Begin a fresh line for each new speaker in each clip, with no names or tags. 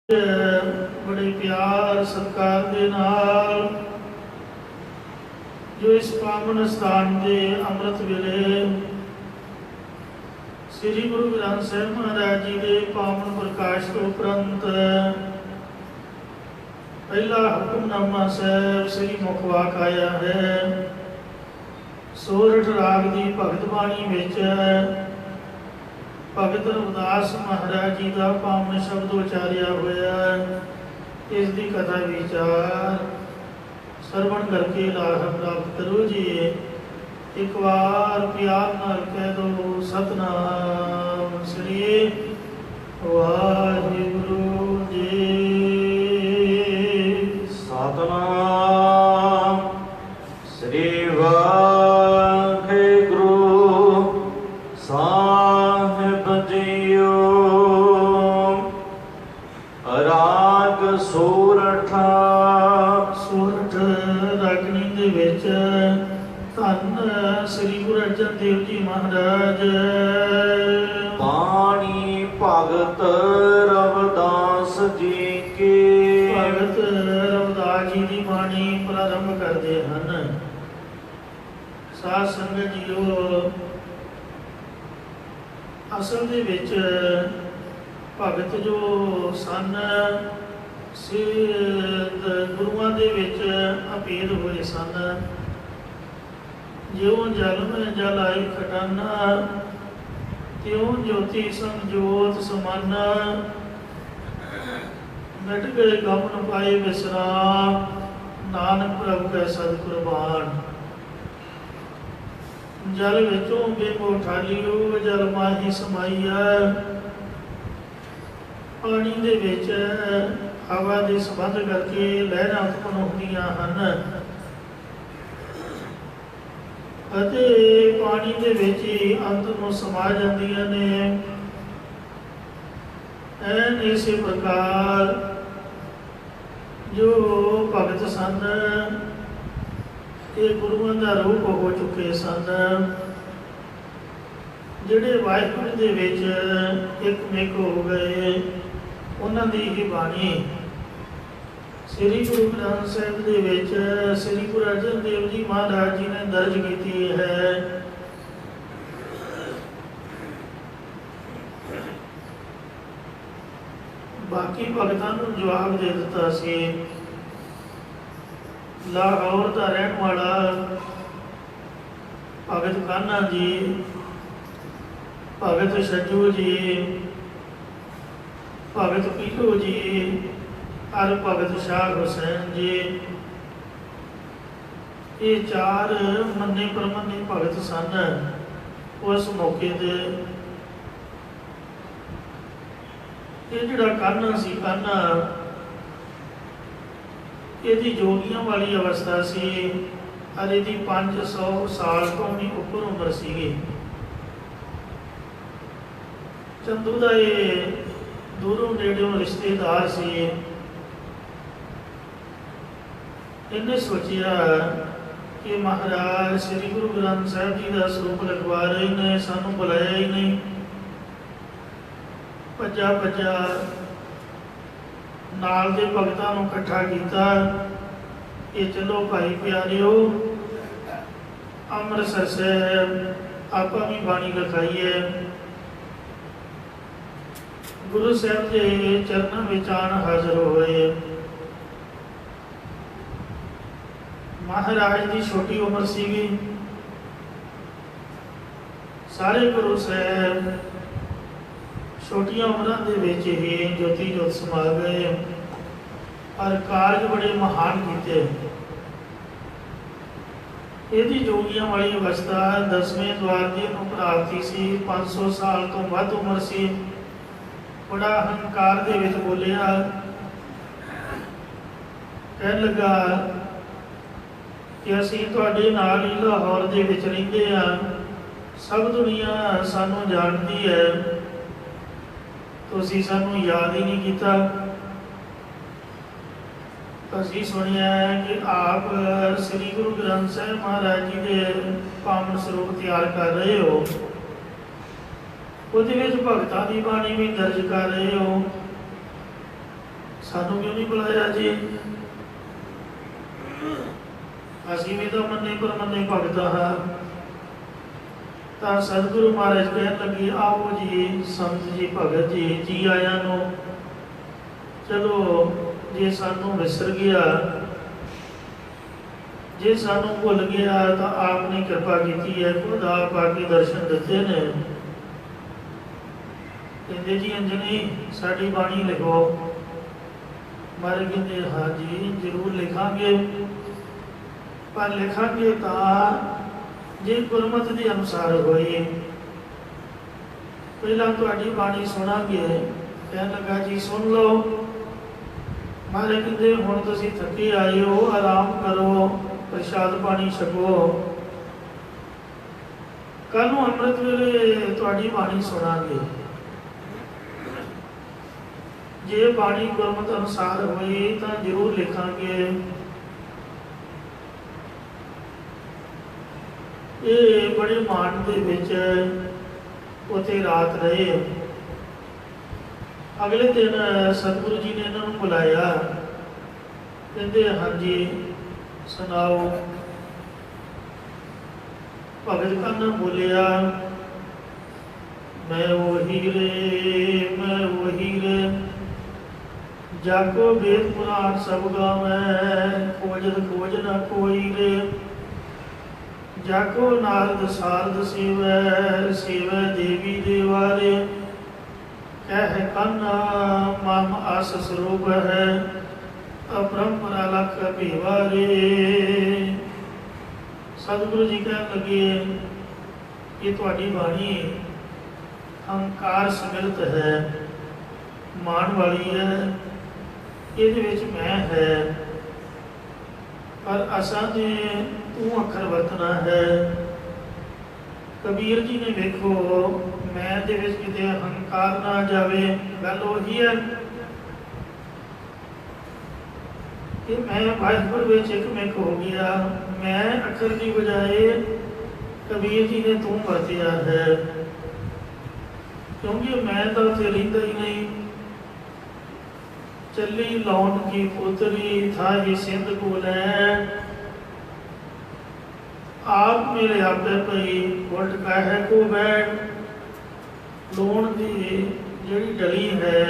बड़े प्यार सत्कार दे नाल जो इस पावन स्थान के अमृत वेले श्री गुरु ग्रंथ साहिब महाराज जी के पावन प्रकाश तो उपरंत पहला हुक्मनामा साहिब श्री मुखवाक आया है। सोरठ राग की भगत बाणी विच भगत रविदास महाराज जी का पावन शब्द उचारिया होया। इसकी कथा विचार श्रवण करके लाभ प्राप्त करो जी। एक बार प्यार नाल कह दो सतनाम श्री वाहिगुरु जी।
सतनाम श्री
श्री गुरु अर्जन देव जी महाराज
पानी भगत रविदास जी के
भगत रविदास जी की बाणी प्रारंभ करते हैं। साध संगत जीओ, असल दे विच भगत जो सन गुरुआं दे विच अभेद होए सन। ज्यों जल में जल आई खटाना त्यों ज्योति संजोत समाना। मिट गए गम न पाए विश्राम नानक प्रभु कै सद कुर्बान। जल विचों बेमो ठालियो जल माही समाई है। पानी दे विच हवा दे संबंध करके लहरां उत्पन्न होंदियां हन ਅਤੇ पानी ਦੇ ਵਿੱਚ ਹੀ ਅੰਤ ਨੂੰ ਸਮਾ ਜਾਂਦੀਆਂ ਨੇ। ਐਨ ਇਸੇ ਪ੍ਰਕਾਰ ਜੋ ਭਗਤ ਸਨ ਇਹ ਗੁਰੂਆਂ ਦਾ ਰੂਪ ਹੋ ਚੁੱਕੇ ਸਨ, ਜਿਹੜੇ ਵਾਹਿਗੁਰੂ ਦੇ ਵਿੱਚ ਇੱਕ ਹੋ ਗਏ। ਉਹਨਾਂ ਦੀ ਹੀ ਬਾਣੀ श्री गुरु ग्रंथ साहिब दे विच श्री गुरु अर्जन देव जी महाराज जी ने दर्ज की है। बाकी भगतां नूं जवाब दे दिता सी। लाहौर का रहने वाला भगत कान्हा जी, भगत छज्जू जी, भगत पीलू जी और भगत शाह हुसैन जी, ये चार मन्ने परमन्ने भगत सन। उस मौके ते ये जिहड़ा कान्हा सी, कान्हा इहदी जोगियां वाली अवस्था सी और इहदी 500 साल तो भी उपर उम्र सीगी। चंदू का ये दूरों नेड़ों रिश्तेदार सी। इन्हें सोचिया कि महाराज श्री गुरु ग्रंथ साहिब जी का स्वरूप लिखवा रहे ने, सानू बुलाया ही नहीं। भज्जा भज्जा नाल दे भगतां नूं इकट्ठा कीता कि चलो भाई प्यारिओ अमृतसर साहिब आपां भी बाणी लिखाईए। गुरु साहिब के चरणों विच आण हाज़र होए। महाराज की छोटी उम्र सीगी। सारे गुरु साहब छोटिया उम्र के ही ज्योति जोत समा गए और कार्य बड़े महान किए। यदि जोगियां वाली अवस्था 10वें द्वार की प्राप्ति सी। 500 साल तो वध उम्र सी। बड़ा अहंकार दे विच बोलिया, कह लगा कि असीं तुहाडे नाल ही लाहौर दे विच रहिंदे हां। सब दुनिया सानू जानती है, तुसीं सानू याद ही नहीं कीता। असीं सुनिया है कि आप श्री गुरु ग्रंथ साहिब महाराज जी के पावन स्वरूप तैयार कर रहे हो। ਉਹਦੇ ਵਿੱਚ ਭਗਤਾਂ ਦੀ ਬਾਣੀ ਵੀ ਦਰਜ ਕਰ ਰਹੇ ਹੋ। ਸਾਨੂੰ ਕਿਉਂ ਨਹੀਂ ਬੁਲਾਇਆ ਜੀ? ਅਸੀਂ ਵੀ ਤਾਂ ਮੰਨੇ ਪਰਮੰਨੇ ਭਗਤ ਹਾਂ। ਤਾਂ ਸਤਿਗੁਰੂ ਮਹਾਰਾਜ ਕਹਿਣ ਲੱਗੇ, ਆਓ ਜੀ ਸੰਤ ਜੀ, ਭਗਤ ਜੀ, ਜੀ ਆਇਆਂ ਨੂੰ। ਚਲੋ ਜੇ ਸਾਨੂੰ ਵਿਸਰ ਗਿਆ, ਜੇ ਸਾਨੂੰ ਭੁੱਲ ਗਿਆ, ਤਾਂ ਆਪ ਨੇ ਕਿਰਪਾ ਕੀਤੀ ਹੈ, ਖੁਦ ਆਪ ਆ ਕੇ ਦਰਸ਼ਨ ਦਿੱਤੇ ਨੇ। ਕਹਿੰਦੇ ਜੀ ਅੰਜਨੀ ਸਾਡੀ ਬਾਣੀ ਲਿਖੋ। ਮਹਾਰਾਜ ਕਹਿੰਦੇ ਹਾਂ ਜੀ ਜ਼ਰੂਰ ਲਿਖਾਂਗੇ, ਪਰ ਲਿਖਾਂਗੇ ਤਾਂ ਜੇ ਗੁਰਮਤਿ ਦੇ ਅਨੁਸਾਰ ਹੋਏ। ਪਹਿਲਾਂ ਤੁਹਾਡੀ ਬਾਣੀ ਸੁਣਾਂਗੇ। ਕਹਿਣ ਲੱਗਾ ਜੀ ਸੁਣ ਲਓ। ਮਹਾਰਾਜ ਕਹਿੰਦੇ ਹੁਣ ਤੁਸੀਂ ਥੱਕੇ ਆਏ ਹੋ, ਆਰਾਮ ਕਰੋ, ਪ੍ਰਸ਼ਾਦ ਪਾਣੀ ਛਕੋ, ਕੱਲ ਨੂੰ ਅੰਮ੍ਰਿਤ ਵੇਲੇ ਤੁਹਾਡੀ ਬਾਣੀ ਸੁਣਾਂਗੇ। ਜੇ ਬਾਣੀ ਗੁਰਮਤਿ ਅਨੁਸਾਰ ਹੋਈ ਤਾਂ ਜ਼ਰੂਰ ਲਿਖਾਂਗੇ। ਇਹ ਬੜੇ ਮਾਣ ਦੇ ਵਿੱਚ ਉੱਥੇ ਰਾਤ ਰਹੇ। ਅਗਲੇ ਦਿਨ ਸਤਿਗੁਰੂ ਜੀ ਨੇ ਇਹਨਾਂ ਨੂੰ ਬੁਲਾਇਆ। ਕਹਿੰਦੇ ਹਾਂਜੀ ਸੁਣਾਓ। ਭਗਤ ਕੰਨ ਬੋਲਿਆ, ਮੈਂ ਉਹੀ ਰੇ, ਮੈਂ ਉਹੀ ਰੇ, ਜਾਕੋ ਵੇਦ ਪੁਰਾਣ ਸਭ ਗਾਵੈ, ਖੋਜਤ ਖੋਜ ਨ ਕੋਈ ਰੇ, ਜਾਕੋ ਨਾਰਦ ਸਾਰਦ ਸੇਵੈ, ਸੇਵੈ ਦੇਵੀ ਦੇਵਾਰੇ, ਕਹਿ ਕੰਨ ਮਮ ਆਸ ਸਰੂਪ ਹੈ, ਅਪਰੰਪਰਾ ਲਖ ਭੇਵਾਰੇ। ਸਤਿਗੁਰੂ ਜੀ ਕਹਿਣ ਲੱਗੇ, ਇਹ ਤੁਹਾਡੀ ਬਾਣੀ ਹੰਕਾਰ ਸਮਿਲਿਤ ਹੈ, ਮਾਣ ਵਾਲੀ ਹੈ, ਇਹਦੇ ਵਿੱਚ ਮੈਂ ਹੈ, ਪਰ ਅਸਾਂ ਦੇ ਤੂੰ ਅੱਖਰ ਵਰਤਣਾ ਹੈ। ਕਬੀਰ ਜੀ ਨੇ ਵੇਖੋ ਮੈਂ ਦੇ ਵਿੱਚ ਕਿਤੇ ਹੰਕਾਰ ਨਾ ਜਾਵੇ। ਗੱਲ ਉਹੀ ਹੈ ਕਿ ਮੈਂ ਵਾਹਿਗੁਰੂ ਵਿੱਚ ਇੱਕ ਮਿਕ ਹੋ ਗਿਆ। ਮੈਂ ਅੱਖਰ ਦੀ ਬਜਾਏ ਕਬੀਰ ਜੀ ਨੇ ਤੂੰ ਵਰਤਿਆ ਹੈ, ਕਿਉਂਕਿ ਮੈਂ ਤਾਂ ਉੱਥੇ ਰਹਿੰਦਾ ਹੀ ਨਹੀਂ। ਚੱਲੀ ਲਾਉਣ ਕੀ ਪੁੱਤਰੀ ਥਾਹੀ ਸਿੰਧ ਕੋਲੈ, ਆਪ ਮੇਰੇ ਆਪੇ ਪਈ ਉਲਟ ਕਹਿ ਕੋ ਬੈਠ। ਲੋਣ ਦੀ ਜਿਹੜੀ ਡਲੀ ਹੈ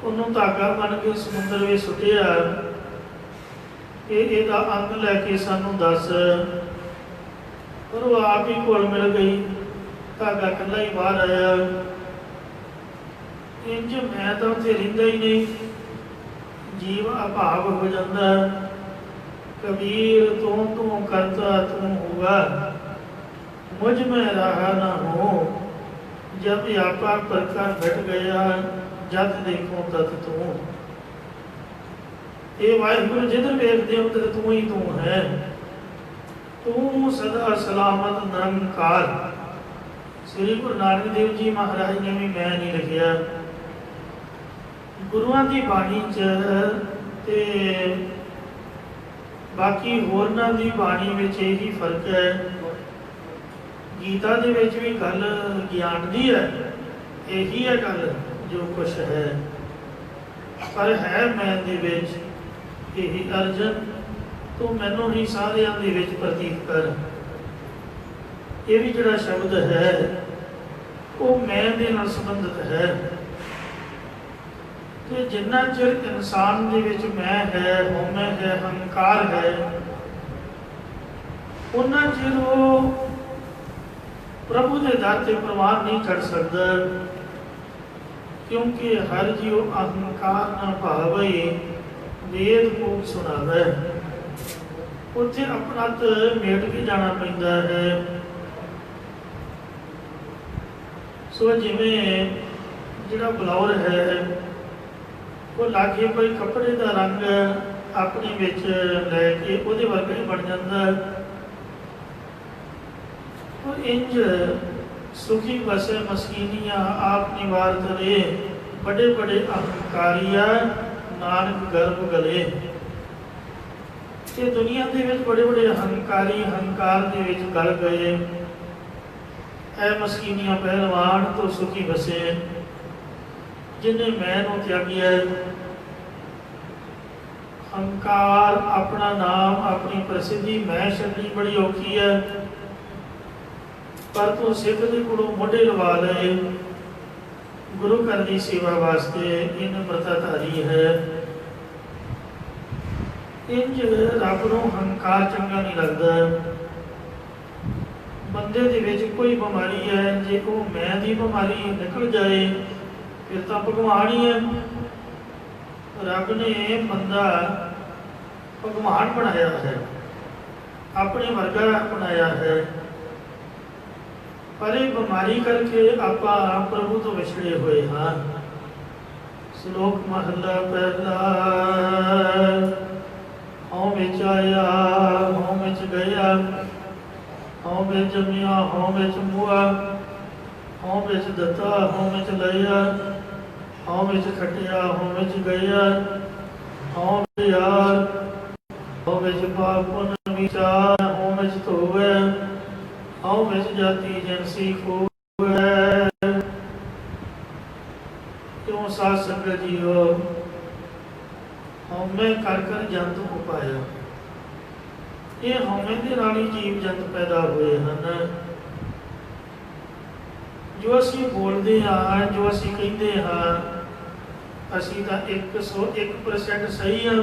ਉਹਨੂੰ ਧਾਗਾ ਬਣ ਕੇ ਸਮੁੰਦਰ ਵਿੱਚ ਸੁੱਟਿਆ ਕਿ ਇਹਦਾ ਅੰਗ ਲੈ ਕੇ ਸਾਨੂੰ ਦੱਸ, ਪਰ ਉਹ ਆਪ ਹੀ ਘੁਲ ਮਿਲ ਗਈ, ਧਾਗਾ ਇਕੱਲਾ ਹੀ ਬਾਹਰ ਆਇਆ। ਇੰਝ ਮੈਂ ਤਾਂ ਉੱਥੇ ਰਹਿੰਦਾ ਹੀ ਨਹੀਂ, ਜੀਵ ਅਭਾਵ ਹੋ ਜਾਂਦਾ। ਕਬੀਰ ਤੂੰ ਕਰਤਾ ਤੂੰ ਹੋਗਾ, ਮੁਝ ਮੈਂ ਰਹਾ ਨਾ ਹੋ, ਜਬ ਆਪਾ ਪ੍ਰਕਾਰ ਘਟ ਗਿਆ, ਜਦ ਦੇਖੋ ਤਤ ਤੂੰ। ਇਹ ਵਾਹਿਗੁਰੂ ਜਿੱਧਰ ਵੇਖਦੇ ਹੋ ਤਦ ਤੂੰ ਹੀ ਤੂੰ ਹੈ, ਤੂੰ ਸਦਾ ਸਲਾਮਤ ਨਿਰੰਕਾਰ। ਸ੍ਰੀ ਗੁਰੂ ਨਾਨਕ ਦੇਵ ਜੀ ਮਹਾਰਾਜ ਨੇ ਵੀ ਮੈਂ ਨਹੀਂ ਲਿਖਿਆ। ਗੁਰੂਆਂ ਦੀ ਬਾਣੀ 'ਚ ਤੇ ਬਾਕੀ ਹੋਰਨਾਂ ਦੀ ਬਾਣੀ ਵਿੱਚ ਇਹੀ ਫਰਕ ਹੈ। ਗੀਤਾ ਦੇ ਵਿੱਚ ਵੀ ਗੱਲ ਗਿਆਨ ਦੀ ਹੈ, ਇਹੀ ਹੈ ਗੱਲ ਜੋ ਕੁਛ ਹੈ, ਪਰ ਹੈ ਮੈਂ ਦੇ ਵਿੱਚ ਇਹੀ ਅਰਜਨ, ਤੂੰ ਮੈਨੂੰ ਹੀ ਸਾਰਿਆਂ ਦੇ ਵਿੱਚ ਪ੍ਰਤੀਤ ਕਰ। ਇਹ ਵੀ ਜਿਹੜਾ ਸ਼ਬਦ ਹੈ ਉਹ ਮੈਂ ਦੇ ਨਾਲ ਸੰਬੰਧਿਤ ਹੈ ਕਿ ਜਿੰਨਾ ਚਿਰ ਇਨਸਾਨ ਦੇ ਵਿੱਚ ਮੈਂ ਹੈ, ਹਉਮੈ ਹੈ, ਹੰਕਾਰ ਹੈ, ਉਹਨਾਂ ਚਿਰ ਉਹ ਪ੍ਰਭੂ ਦੇ ਦਰ ਤੇ ਪ੍ਰਵਾਨ ਨਹੀਂ ਚੜ੍ਹ ਸਕਦਾ। ਕਿਉਂਕਿ ਹਰ ਜੀਉ ਅਹੰਕਾਰ ਨਾ ਭਾਵੈ, ਵੇਦ ਕੋ ਸੁਣਾਵੇ। ਉੱਥੇ ਆਪਣਤ ਮੇਟ ਕੇ ਜਾਣਾ ਪੈਂਦਾ ਹੈ। ਸੋ ਜਿਵੇਂ ਜਿਹੜਾ ਬਲੌਰ ਹੈ ਉਹ ਲਾਗੇ ਕੋਈ ਕੱਪੜੇ ਦਾ ਰੰਗ ਆਪਣੇ ਵਿੱਚ ਲੈ ਕੇ ਉਹਦੇ ਵਰਗਾ ਹੀ ਬਣ ਜਾਂਦਾ। ਉਹ ਇੰਜ ਸੁਖੀ ਵਸੇ ਮਸਕੀਨੀਆਂ ਆਪ ਨਿਵਾਰ ਕਰੇ, ਬੜੇ ਬੜੇ ਅਹੰਕਾਰੀਆ ਨਾਨਕ ਗਰਭ ਗਲੇ। ਇਹ ਦੁਨੀਆ ਦੇ ਵਿੱਚ ਬੜੇ ਬੜੇ ਹੰਕਾਰੀ ਹੰਕਾਰ ਦੇ ਵਿੱਚ ਗਲ ਗਏ। ਐ ਮਸਕੀਨੀਆਂ ਪਹਿਲਵਾਨ ਤੋਂ ਸੁਖੀ ਵਸੇ। जिन्हें मैं नूं त्यागिया हंकार अपना नाम अपनी प्रसिद्धि मैं छड्डनी बड़ी औखी है पर तू सिख दे कोलों मोढे लवा ले गुरु घर की सेवा वास्ते इन व्रताधारी है। इंज रब नूं हंकार चंगा नहीं लगता। बंदे दे विच कोई बीमारी है जे वो मैं दी बीमारी निकल जाए फिर तो भगवान ही है। रब ने बंदा भगवान बनाया है अपने वर्गा बनाया है पर ये बीमारी करके आप प्रभु तो विछड़े हुए हाँ। श्लोक महला पहला हौं विच आया हौं विच गया हौं विच जमिया हौं विच मुआ हौं विच दत्ता हौं विच लया हौं विच खटिया हौं विच गया हौं यार हौं विच पाप पुण्य विचार हौं विच धोवे हौं विच जाति जिनसी खोवे। क्यों साध संगत जीओ हौमे कर कर जंत हो पाया। ये हौमे दे नाल ही जीव जंत पैदा हुए हैं। जो असी बोलते हाँ जो असी कहते हाँ असी तो 101% सही हाँ।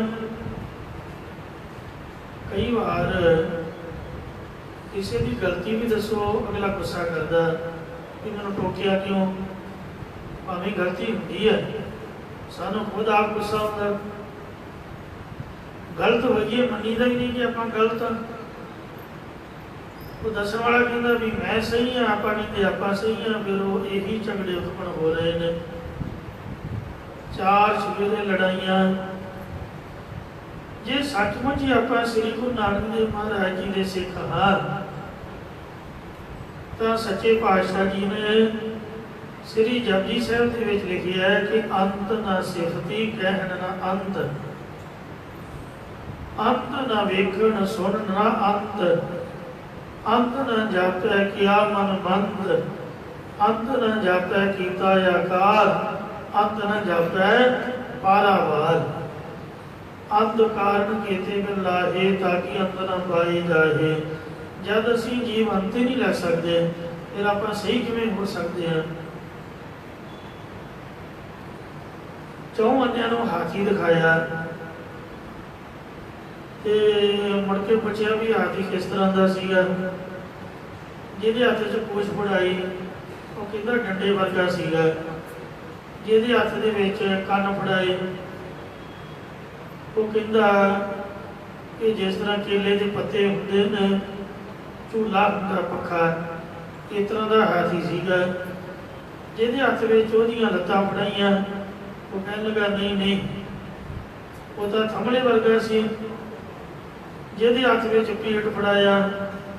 कई बार किसी की गलती भी दसो अगला गुस्सा करता कि मैंने टोकिया क्यों भावें गलती होती है सानू खुद आप गुस्सा होता गलत होइए मनीदा ही नहीं कि आप गलत हाँ। वो दसन वाला कहता भी मैं सही हाँ आप कहते आप सही हाँ फिर वो यही झगड़े उत्पन्न हो रहे हैं। चार सवेरे लड़ाइयाँ जे सचमुच ही आप श्री गुरु नानक देव महाराज जी के सिख हाँ तो सच्चे पातशाह जी ने श्री जपजी साहब के विच लिखिया है कि अंत न सिफती कहन न अंत अंत न वेखन सुन न अंत अंत न जापै किया मन मंद अंत न जापै कीता आकार अंत न जापै पारावार अंत कारण केते बिन लाहे ताकि अंत न पाए जाए। जब असी जीव अंत ही नहीं लै सकते फिर आप सही किवें हो सकते हैं। चौं अन्या नूं हाथी दिखाया ते मुड़ के पुछया भी हाथी किस तरह का सीगा जिहदे हत्थ च पूछ फड़ाई वो कहंदा डंडे वर्गा सीगा जिहदे हत्थ दे विच कंन फड़ाए वो कहंदा कि जिस तरह केले के पत्ते हुंदे ने झूला हुंदा पक्खा इस तरह का हाथी सीगा जिहदे हत्थ विच ओहदियां लत्तां फड़ाइयां वो कहन लगा नहीं नहीं वो तो थमले वर्गा सी जिहदे हत्थ विच पेट फड़ाया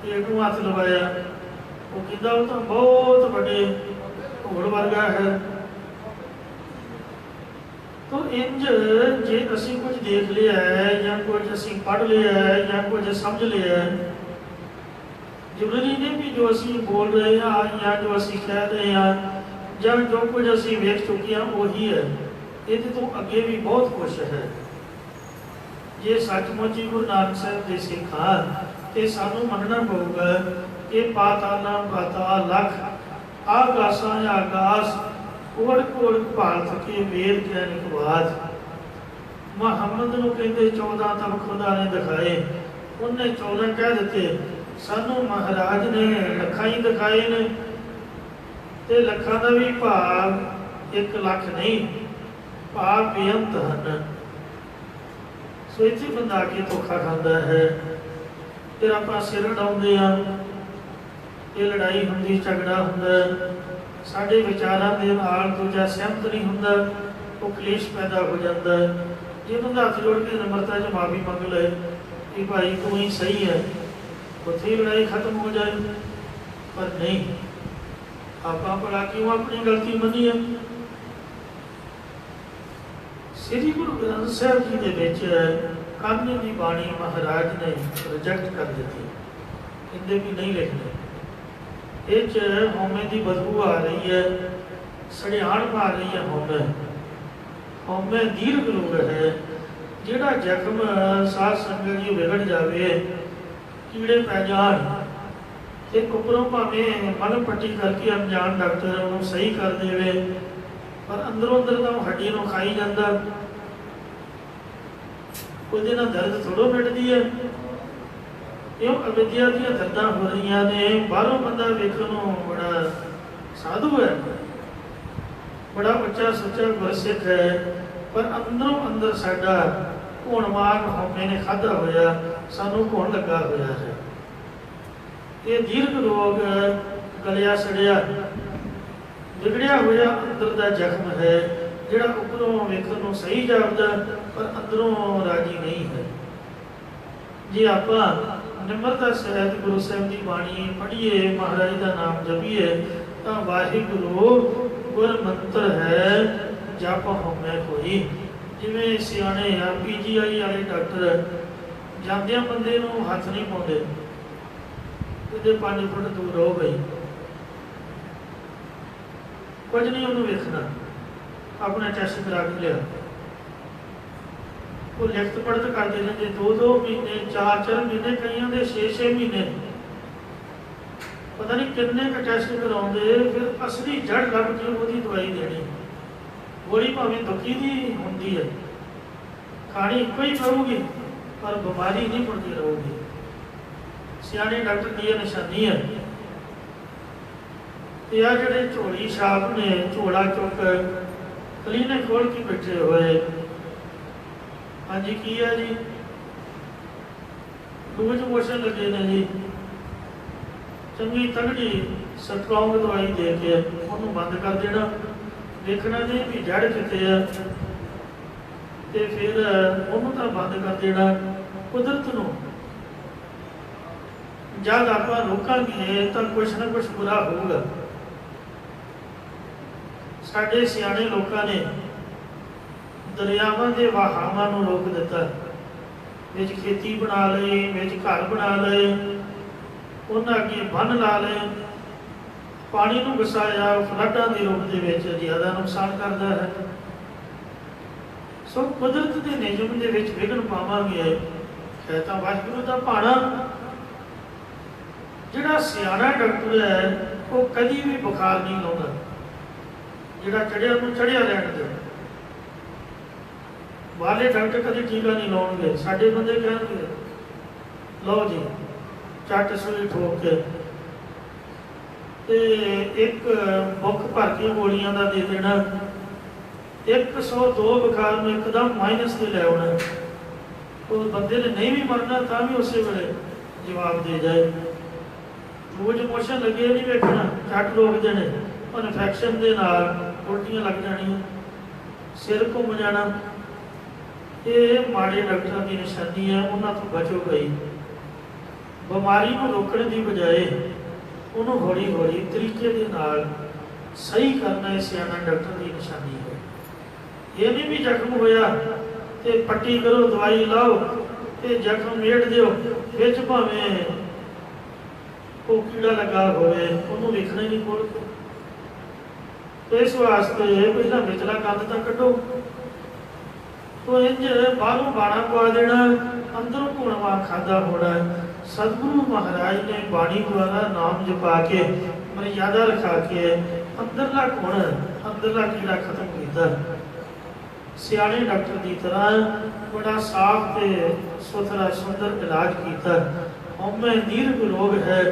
पेट नूं हत्थ लवाया वो कहंदा वो तो बहुत बड़े घोड़ वर्गा है। तो इंज जे असी कुछ देख लिया है या कुछ असी पढ़ लिया है या कुछ समझ लिया है जरूरी नहीं भी जो असी बोल रहे हैं या जो असी कह रहे हैं या जो कुछ असी वेख चुके हैं वही है। ये तो अगे भी बहुत कुछ है। ये सचमुच ही गुरु नानक साहब के सिख हाँ तो सानू मनना पऊगा ये पाताला पाताल लख आकाशा आकाश कोड़ कोड़ भाल थके वेद ज्ञान इकबाद मुहम्मद नूं कहंदे 14 तब खुदा ने दिखाए उन्हें 14 कह दिते सानू महाराज ने लखा ही दिखाए ने ते लखा का भी भाग 1 लाख नहीं भाग बेअंत हैं। सो इत्थे बंदा आके धोखा खाता है फिर आप सिर उड़ाउंदे हाँ ये लड़ाई हुंदी झगड़ा हुंदा साडे विचारां दे नाल दूजा सहमत नहीं हुंदा वो कलेश पैदा हो जाता है। जे बंदा हथ जोड़ के नम्रता च माफ़ी मंग ले कि भाई तू ही सही है उत्थे ही लड़ाई खत्म हो जाए पर नहीं आप भला क्यों अपनी गलती मनी है। श्री गुरु ग्रंथ साहब जी के विच कान्हे की बाणी महाराज ने रिजेक्ट कर दी कहते भी नहीं लिखने ये हौमे की बदबू आ रही है सड़ियाण आ रही है हौमे ਹਉਮੈ ਦੀਰਘ ਰੋਗ ਹੈ। ਜਿਹੜਾ ਜ਼ਖਮ ਸਾਧ ਸੰਗਤ ਜੀ ਵਿਗੜ ਜਾਵੇ, ਕੀੜੇ ਪੈ ਜਾਣ, ਤੇ ਉੱਪਰੋਂ ਭਾਵੇਂ ਮਲਮ ਪੱਟੀ ਕਰਕੇ ਅਣਜਾਣ ਡਾਕਟਰ ਉਹਨੂੰ ਸਹੀ ਕਰ ਦੇਵੇ, ਪਰ ਅੰਦਰੋਂ ਅੰਦਰ ਤਾਂ ਉਹ ਹੱਡੀ ਨੂੰ ਖਾਈ ਜਾਂਦਾ, ਉਹਦੇ ਨਾਲ ਦਰਦ ਥੋੜ੍ਹਾ ਮਿਟਦੀ ਹੈ। ਕਿਉਂ? ਅਵਿਦਿਆ ਦੀਆਂ ਦਰਦਾਂ ਹੋ ਰਹੀਆਂ ਨੇ। ਬਾਹਰੋਂ ਬੰਦਾ ਵੇਖਣ ਨੂੰ ਬੜਾ ਸਾਧੂ ਹੈ, ਬੜਾ ਉੱਚਾ ਸੁੱਚਾ ਗੁਰਸਿੱਖ ਹੈ, ਪਰ ਅੰਦਰੋਂ ਅੰਦਰ ਸਾਡਾ ਘੁਣਵਾਨ ਹਉਮੈ ਨੇ ਖਾਧਾ ਹੋਇਆ, ਸਾਨੂੰ ਘੁਣ ਲੱਗਾ ਹੋਇਆ ਹੈ। ਇਹ ਦੀਰਘ ਰੋਗ ਗਲਿਆ ਸੜਿਆ ਵਿਗੜਿਆ ਹੋਇਆ ਅੰਦਰ ਦਾ ਜ਼ਖਮ ਹੈ, ਜਿਹੜਾ ਉੱਪਰੋਂ ਵੇਖਣ ਨੂੰ ਸਹੀ ਜਾਪਦਾ ਪਰ ਅੰਦਰੋਂ ਰਾਜੀ ਨਹੀਂ ਹੈ। ਜੇ ਆਪਾਂ ਨਿਮਰਤਾ ਸਹਿਤ ਗੁਰੂ ਸਾਹਿਬ ਦੀ ਬਾਣੀ ਪੜ੍ਹੀਏ, ਮਹਾਰਾਜ ਦਾ ਨਾਮ ਜਪੀਏ, ਤਾਂ ਵਾਹਿਗੁਰੂ ਗੁਰ ਮੰਤਰ ਹੈ ਜਪ ਹਉਮੈ ਕੋਈ। ਜਿਵੇਂ ਸਿਆਣੇ ਆ PGI ਵਾਲੇ ਡਾਕਟਰ ਜਾਂਦਿਆਂ ਬੰਦੇ ਨੂੰ ਹੱਥ ਨਹੀਂ ਪਾਉਂਦੇ, ਉਹਦੇ 5 ਫੁੱਟ ਦੂਰ ਰਹੋ ਬਈ, ਕੁਝ ਨਹੀਂ ਉਹਨੂੰ ਵੇਖਣਾ, ਆਪਣਾ ਟੈਸਟ ਕਰਾ ਕੇ ਲਿਆ। ਉਹ ਲਿਖਤ ਪੜ੍ਹਤ ਕਰਦੇ ਰਹਿੰਦੇ 2-2 ਮਹੀਨੇ, 4-4 ਮਹੀਨੇ, ਕਈਆਂ ਦੇ 6-6 ਮਹੀਨੇ, ਪਤਾ ਨਹੀਂ ਕਿੰਨੇ ਕੁ ਟੈਸਟ ਕਰਾਉਂਦੇ, ਫਿਰ ਅਸਲੀ ਜੜ ਲੱਭ ਕੇ ਉਹਦੀ ਦਵਾਈ ਦੇਣੀ। ਗੋਲੀ ਭਾਵੇਂ ਦੁਖੀ ਦੀ ਹੁੰਦੀ ਹੈ, ਖਾਣੀ ਇੱਕੋ ਹੀ ਕਰੂਗੀ, ਪਰ ਬਿਮਾਰੀ ਨਹੀਂ ਮੁੜਦੀ ਰਹੂਗੀ। ਸਿਆਣੇ ਡਾਕਟਰ ਦੀ ਇਹ ਨਿਸ਼ਾਨੀ ਹੈ। ਤੇ ਆ ਜਿਹੜੇ ਝੋਲੀ ਛਾਪ ਨੇ, ਝੋਲਾ ਚੁੱਕ ਕਲੀਨਿਕ ਖੋਲ ਕੇ ਬੈਠੇ ਹੋਏ, ਹਾਂਜੀ ਕੀ ਹੈ ਜੀ, ਲੂਜ਼ ਮੋਸ਼ਨ ਲੱਗੇ ਨੇ ਜੀ, ਚੰਗੀ ਤਗੜੀ ਸਟਰੋਂਗ ਦਵਾਈ ਦੇ ਕੇ ਉਹਨੂੰ ਬੰਦ ਕਰ ਦੇਣਾ, ਦੇਖਣਾ ਨਹੀਂ ਵੀ ਜੜ ਕਿੱਥੇ ਆ, ਤੇ ਫਿਰ ਉਹਨੂੰ ਤਾਂ ਬੰਦ ਕਰ ਦੇਣਾ। ਕੁਦਰਤ ਨੂੰ ਜਦ ਆਪਾਂ ਰੋਕਾਂਗੇ ਤਾਂ ਕੁਛ ਨਾ ਕੁਛ ਬੁਰਾ ਹੋਊਗਾ। ਸਾਡੇ ਸਿਆਣੇ ਲੋਕਾਂ ਨੇ ਦਰਿਆਵਾਂ ਦੇ ਵਹਾਵਾਂ ਨੂੰ ਰੋਕ ਦਿੱਤਾ, ਵਿੱਚ ਖੇਤੀ ਬਣਾ ਲਈ, ਵਿੱਚ ਘਰ ਬਣਾ ਲਏ, ਉਹਨਾਂ ਅੱਗੇ ਬੰਨ ਲਾ ਲਏ, ਪਾਣੀ ਨੂੰ ਵਸਾਇਆ, ਫਲੱਡਾਂ ਦੇ ਰੂਪ ਦੇ ਵਿੱਚ ਜ਼ਿਆਦਾ ਨੁਕਸਾਨ ਕਰਦਾ ਹੈ। ਸੋ ਕੁਦਰਤ ਦੇ ਨਿਯਮ ਦੇ ਵਿੱਚ ਵਿਘਨ ਪਾਵਾਂਗੇ, ਹੈ ਤਾਂ ਵਾਹਿਗੁਰੂ ਦਾ ਭਾਣਾ। ਜਿਹੜਾ ਸਿਆਣਾ ਡਾਕਟਰ ਹੈ ਉਹ ਕਦੀ ਵੀ ਬੁਖਾਰ ਨਹੀਂ ਲਾਉਂਦਾ, ਜਿਹੜਾ ਚੜਿਆ ਨੂੰ ਚੜਿਆ ਰਹਿਣ ਦੇ। ਬਾਹਰਲੇ ਡਾਕਟਰ ਕਦੇ ਟੀਕਾ ਨਹੀਂ ਲਾਉਣਗੇ, ਸਾਡੇ ਬੰਦੇ ਕਹਿਣਗੇ ਲਓ ਜੀ ਚੱਟ ਸੂਈ ਠੋਕ ਕੇ, ਤੇ ਇੱਕ ਬੁੱਕ ਭਰ ਕੇ ਗੋਲੀਆਂ ਦਾ ਦੇ ਦੇਣਾ, 102 ਬੁਖਾਰ ਨੂੰ ਇੱਕਦਮ ਮਾਈਨਸ ਤੇ ਲੈ ਆਉਣਾ। ਉਹ ਬੰਦੇ ਨੇ ਨਹੀਂ ਵੀ ਮਰਨਾ ਤਾਂ ਵੀ ਉਸੇ ਵੇਲੇ ਜਵਾਬ ਦੇ ਜਾਏ। ਲੂਜ਼ ਮੋਸ਼ਨ ਲੱਗੇ ਨਹੀਂ ਵੇਖਣਾ, ਝੱਟ ਰੋਕ ਦੇਣੇ, ਇਨਫੈਕਸ਼ਨ ਦੇ ਨਾਲ ਉਲਟੀਆਂ ਲੱਗ ਜਾਣੀਆਂ, ਸਿਰ ਘੁੰਮ ਜਾਣਾ। ਇਹ ਮਾੜੇ ਡਾਕਟਰਾਂ ਦੀ ਨਿਸ਼ਾਨੀ ਹੈ, ਉਹਨਾਂ ਤੋਂ ਬਚੋ ਭਾਈ। ਬਿਮਾਰੀ ਨੂੰ ਰੋਕਣ ਦੀ ਬਜਾਏ ਉਹਨੂੰ ਹੌਲੀ ਹੌਲੀ ਤਰੀਕੇ ਦੇ ਨਾਲ ਸਹੀ ਕਰਨਾ, ਇਹ ਸਿਆਣਾ ਡਾਕਟਰ ਦੀ ਨਿਸ਼ਾਨੀ ਹੈ। ਇਹ ਨਹੀਂ ਵੀ ਜ਼ਖਮ ਹੋਇਆ ਤੇ ਪੱਟੀ ਕਰੋ, ਦਵਾਈ ਲਾਓ ਤੇ ਜ਼ਖਮ ਮੇੜ ਦਿਓ, ਵਿੱਚ ਭਾਵੇਂ ਉਹ ਕੀੜਾ ਲੱਗਾ ਹੋਵੇ, ਉਹਨੂੰ ਵੇਖਣਾ ਹੀ ਨਹੀਂ ਖੋਲ ਕੇ। ਇਸ ਵਾਸਤੇ ਪਹਿਲਾਂ ਵਿਚਲਾ ਕੰਧ ਤਾਂ ਕੱਢੋ, ਤੋ ਇੰਜ ਬਾਹਰੋਂ ਬਾਣਾ ਪਾ ਦੇਣਾ, ਅੰਦਰੋਂ ਘੁਣਵਾ ਖਾਦਾ ਹੋਣਾ। ਸਤਿਗੁਰੂ ਮਹਾਰਾਜ ਨੇ ਬਾਣੀ ਦੁਆਰਾ ਨਾਮ ਜਪਾ ਕੇ ਮਰਿਆਦਾ ਰਖਾ ਕੇ ਅੰਦਰਲਾ ਗੁਣ, ਅੰਦਰਲਾ ਕੀੜਾ ਖਤਮ ਕੀਤਾ। ਸਿਆਣੇ ਡਾਕਟਰ ਦੀ ਤਰ੍ਹਾਂ ਬੜਾ ਸਾਫ਼ ਤੇ ਸੁਥਰਾ ਸੁੰਦਰ ਇਲਾਜ ਕੀਤਾ। ਹਉਮੈ ਦੀਰਘ ਰੋਗ ਹੈ,